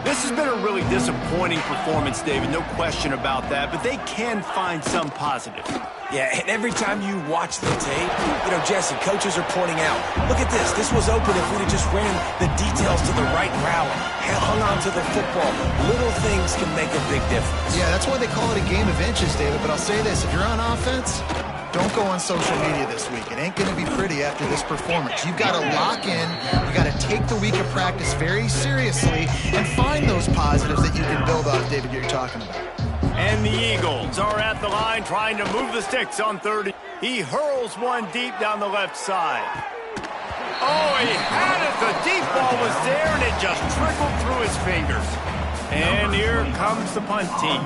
This has been a really disappointing performance, David, no question about that, but they can find some positive. Yeah, and every time you watch the tape, Jesse, coaches are pointing out, look at this. This was open if we'd have just ran the details to the right route, hung on to the football. Little things can make a big difference. Yeah, that's why they call it a game of inches, David, but I'll say this. If you're on offense, don't go on social media this week. It ain't going to be pretty after this performance. You've got to lock in. You've got to take the week of practice very seriously and find those positives that you can build off, David, you're talking about. And the Eagles are at the line trying to move the sticks on 30. He hurls one deep down the left side. Oh, he had it. The deep ball was there, and it just trickled through his fingers. And here comes the punt team.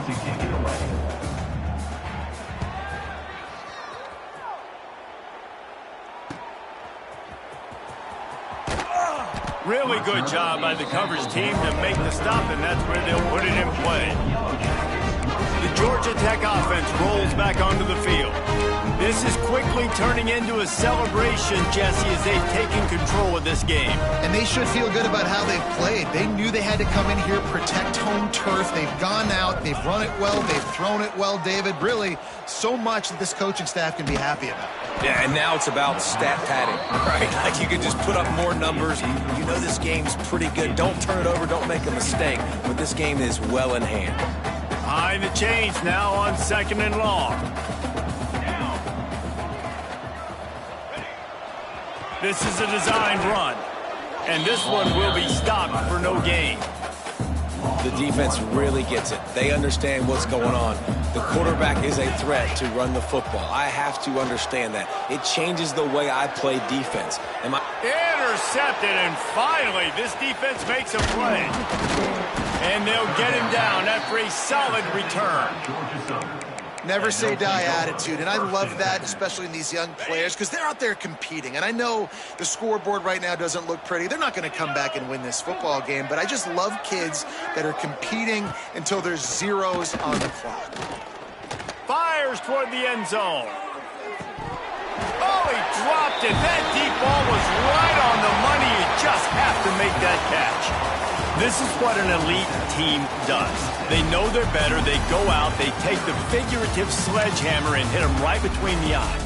Really good job by the coverage team to make the stop, and that's where they'll put it in play. The Georgia Tech offense rolls back onto the field. This is quickly turning into a celebration, Jesse, as they've taken control of this game. And they should feel good about how they've played. They knew they had to come in here, protect home turf. They've gone out, they've run it well, they've thrown it well, David. Really, so much that this coaching staff can be happy about. Yeah, and now it's about stat padding, right? Like you can just put up more numbers. You know this game's pretty good. Don't turn it over, don't make a mistake. But this game is well in hand. Behind the chains now on 2nd and long. This is a designed run. And this one will be stopped for no gain. The defense really gets it. They understand what's going on. The quarterback is a threat to run the football. I have to understand that. It changes the way I play defense. Intercepted, and finally, this defense makes a play. And they'll get him down after a solid return. Never say die attitude, and I love that, especially in these young players, because they're out there competing. And I know the scoreboard right now doesn't look pretty. They're not going to come back and win this football game, but I just love kids that are competing until there's zeros on the clock. Fires toward the end zone. Oh, he dropped it. That deep ball was right on the money. You just have to make that catch. This is what an elite team does. They know they're better. They go out. They take the figurative sledgehammer and hit them right between the eyes.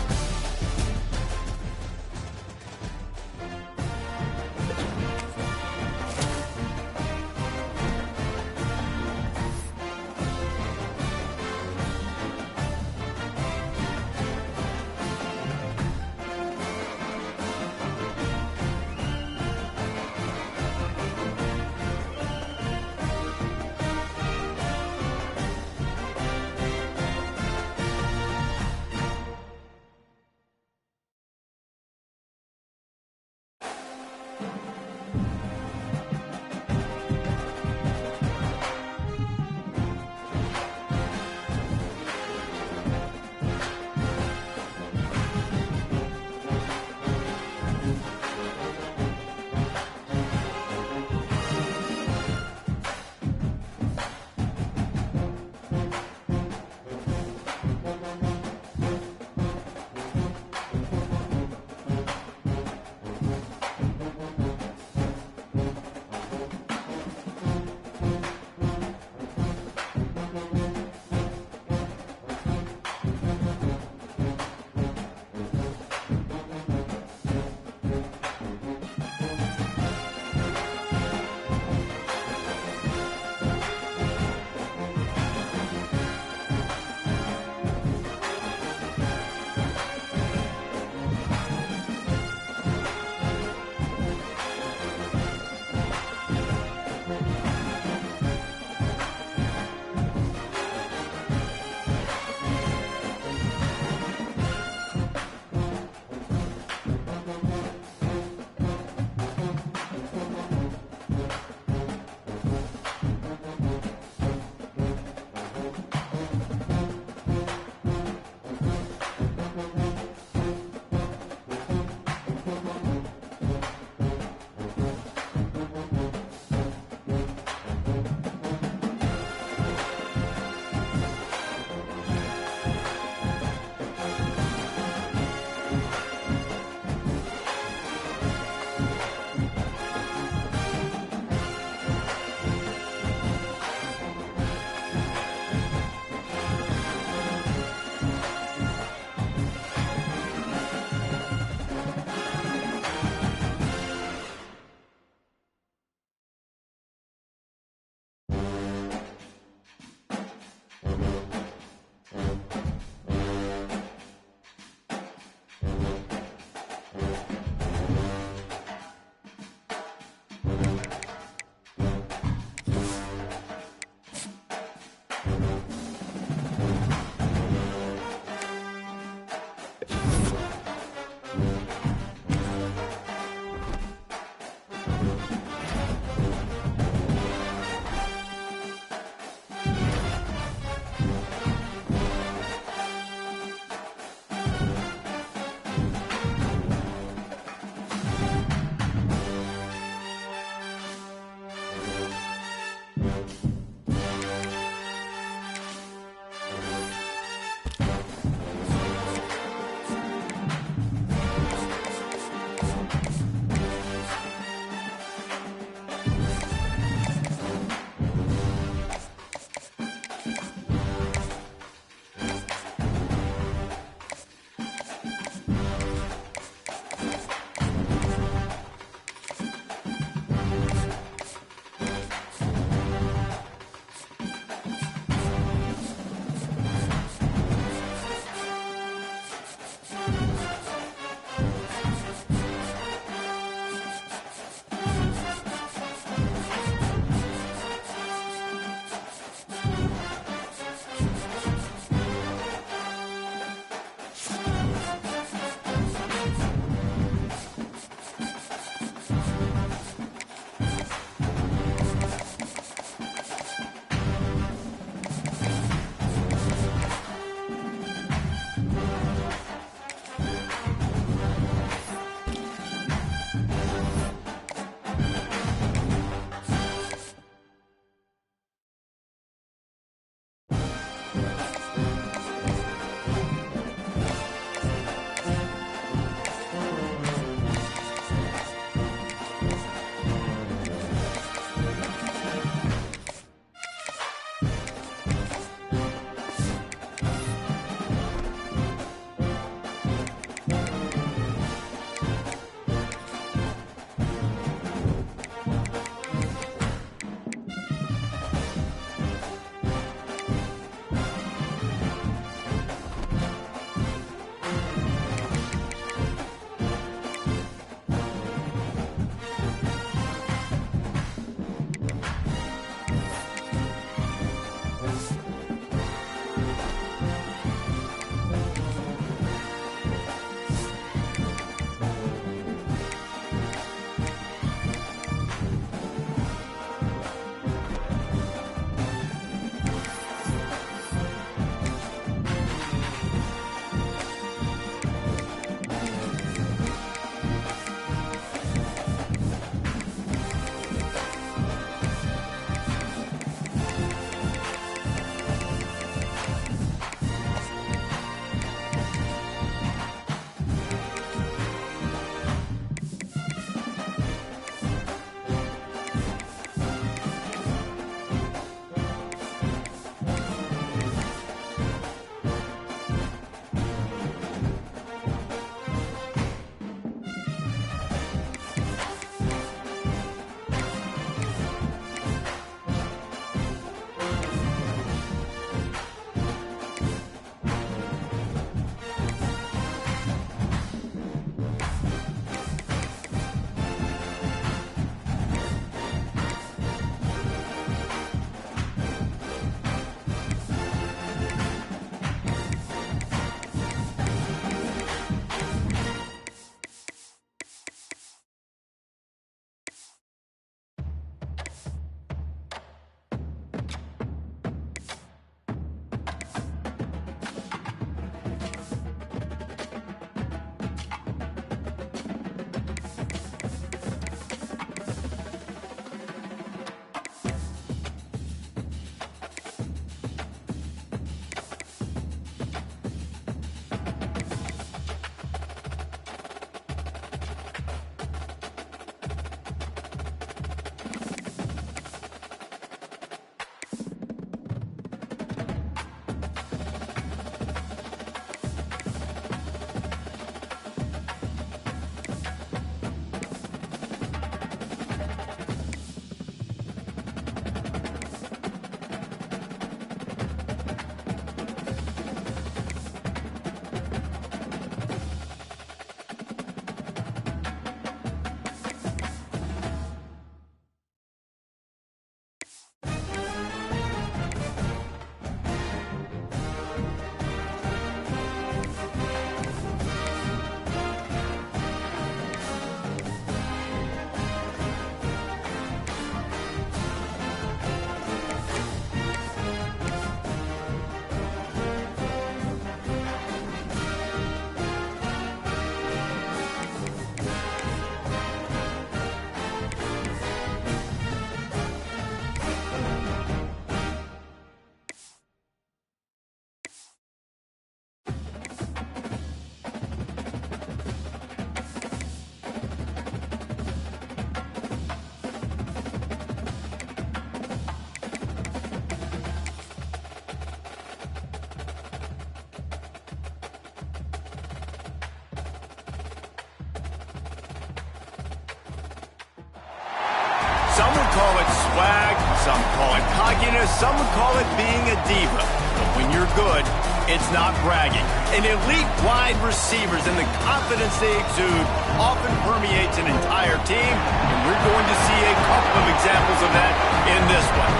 Some would call it swag, some call it cockiness, some would call it being a diva. But when you're good, it's not bragging. An elite wide receivers and the confidence they exude often permeates an entire team, and we're going to see a couple of examples of that in this one.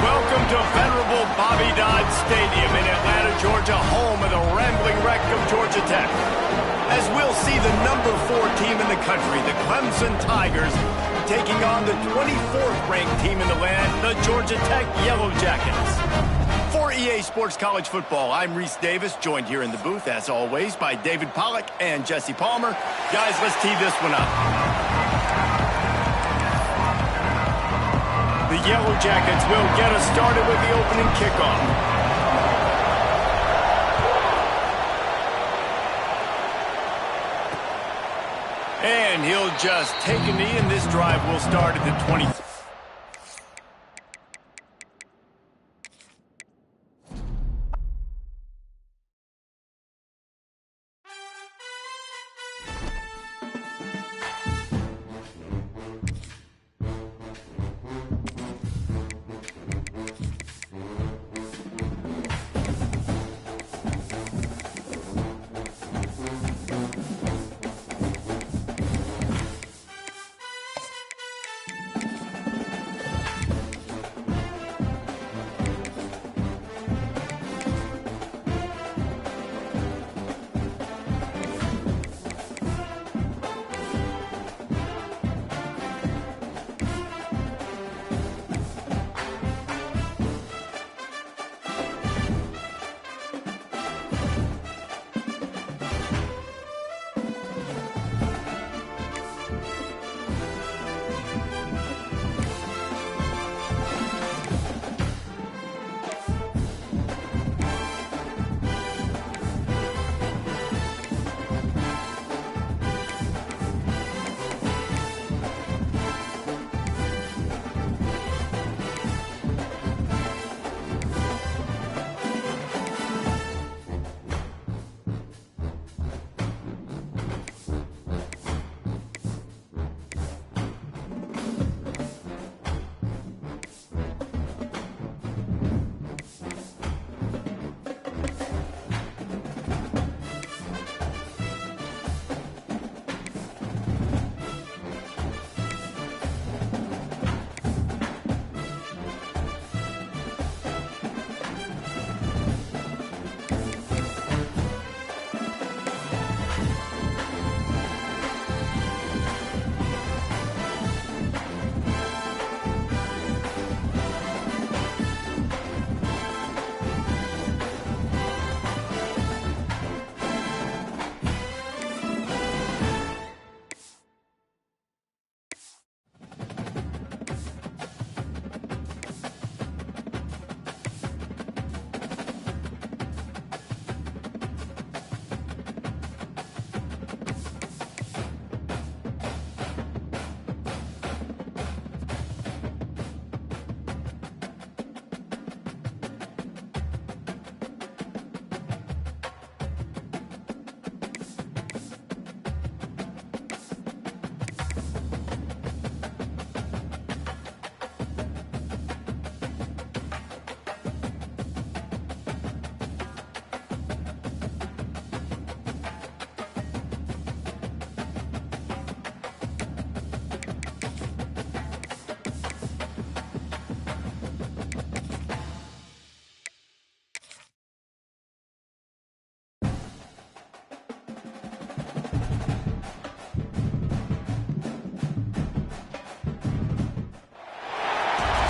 Welcome to venerable Bobby Dodd Stadium in Atlanta, Georgia, home of the rambling wreck of Georgia Tech. As we'll see the number 4 team in the country, the Clemson Tigers, taking on the 24th ranked team in the land, the Georgia Tech Yellow Jackets. For EA Sports College Football, I'm Reese Davis, joined here in the booth, as always, by David Pollack and Jesse Palmer. Guys, let's tee this one up. The Yellow Jackets will get us started with the opening kickoff. And he'll just take a knee, and this drive will start at the 20.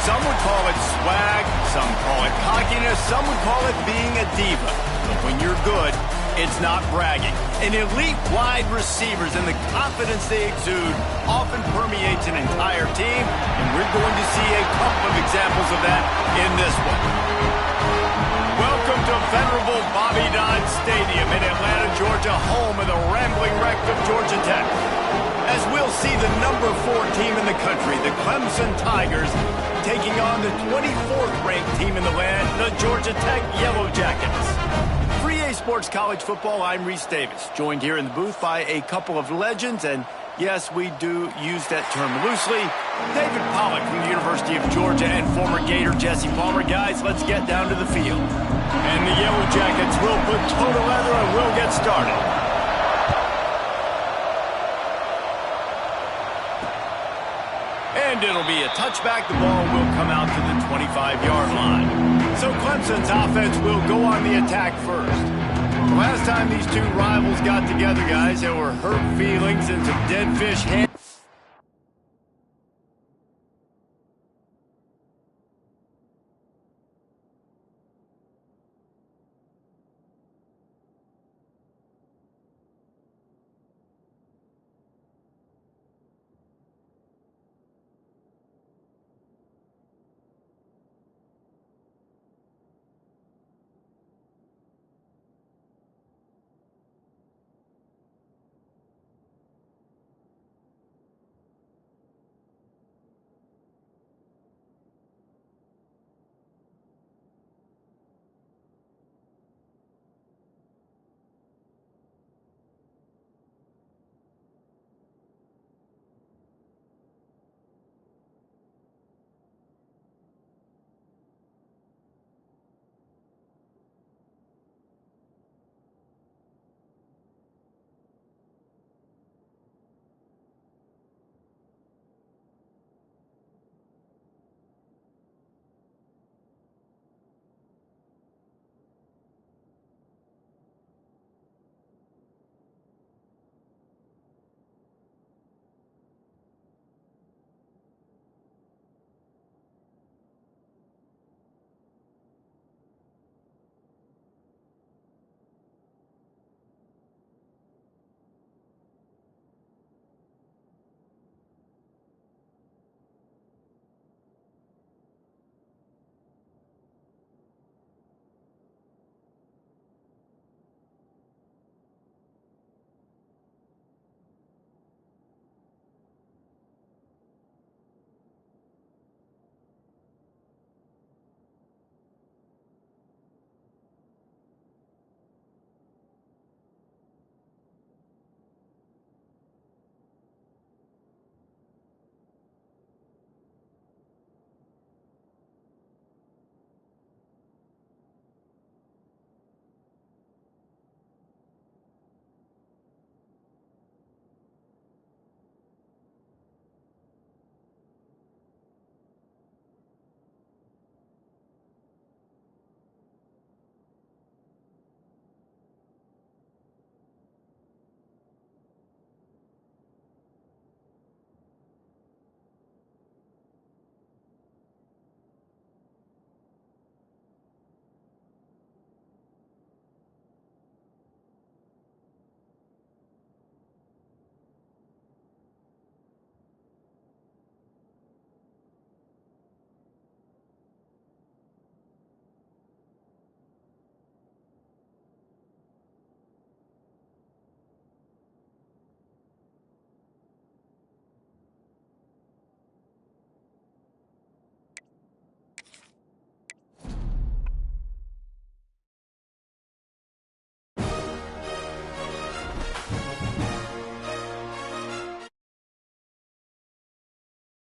Some would call it swag, some call it cockiness, some would call it being a diva. But when you're good, it's not bragging. An elite wide receivers and the confidence they exude often permeates an entire team, and we're going to see a couple of examples of that in this one. Welcome to venerable Bobby Dodd Stadium in Atlanta, Georgia, home of the rambling wreck of Georgia Tech. As we'll see the number 4 team in the country, the Clemson Tigers, taking on the 24th ranked team in the land, the Georgia Tech Yellow Jackets. For EA Sports College Football, I'm Reese Davis, joined here in the booth by a couple of legends, and yes, we do use that term loosely. David Pollack from the University of Georgia and former Gator Jesse Palmer. Guys, let's get down to the field. And the Yellow Jackets will put toe to leather and we'll get started. And it'll be a touchback. The ball will come out to the 25-yard line. So Clemson's offense will go on the attack first. Last time these two rivals got together, guys, there were hurt feelings and some dead fish hands.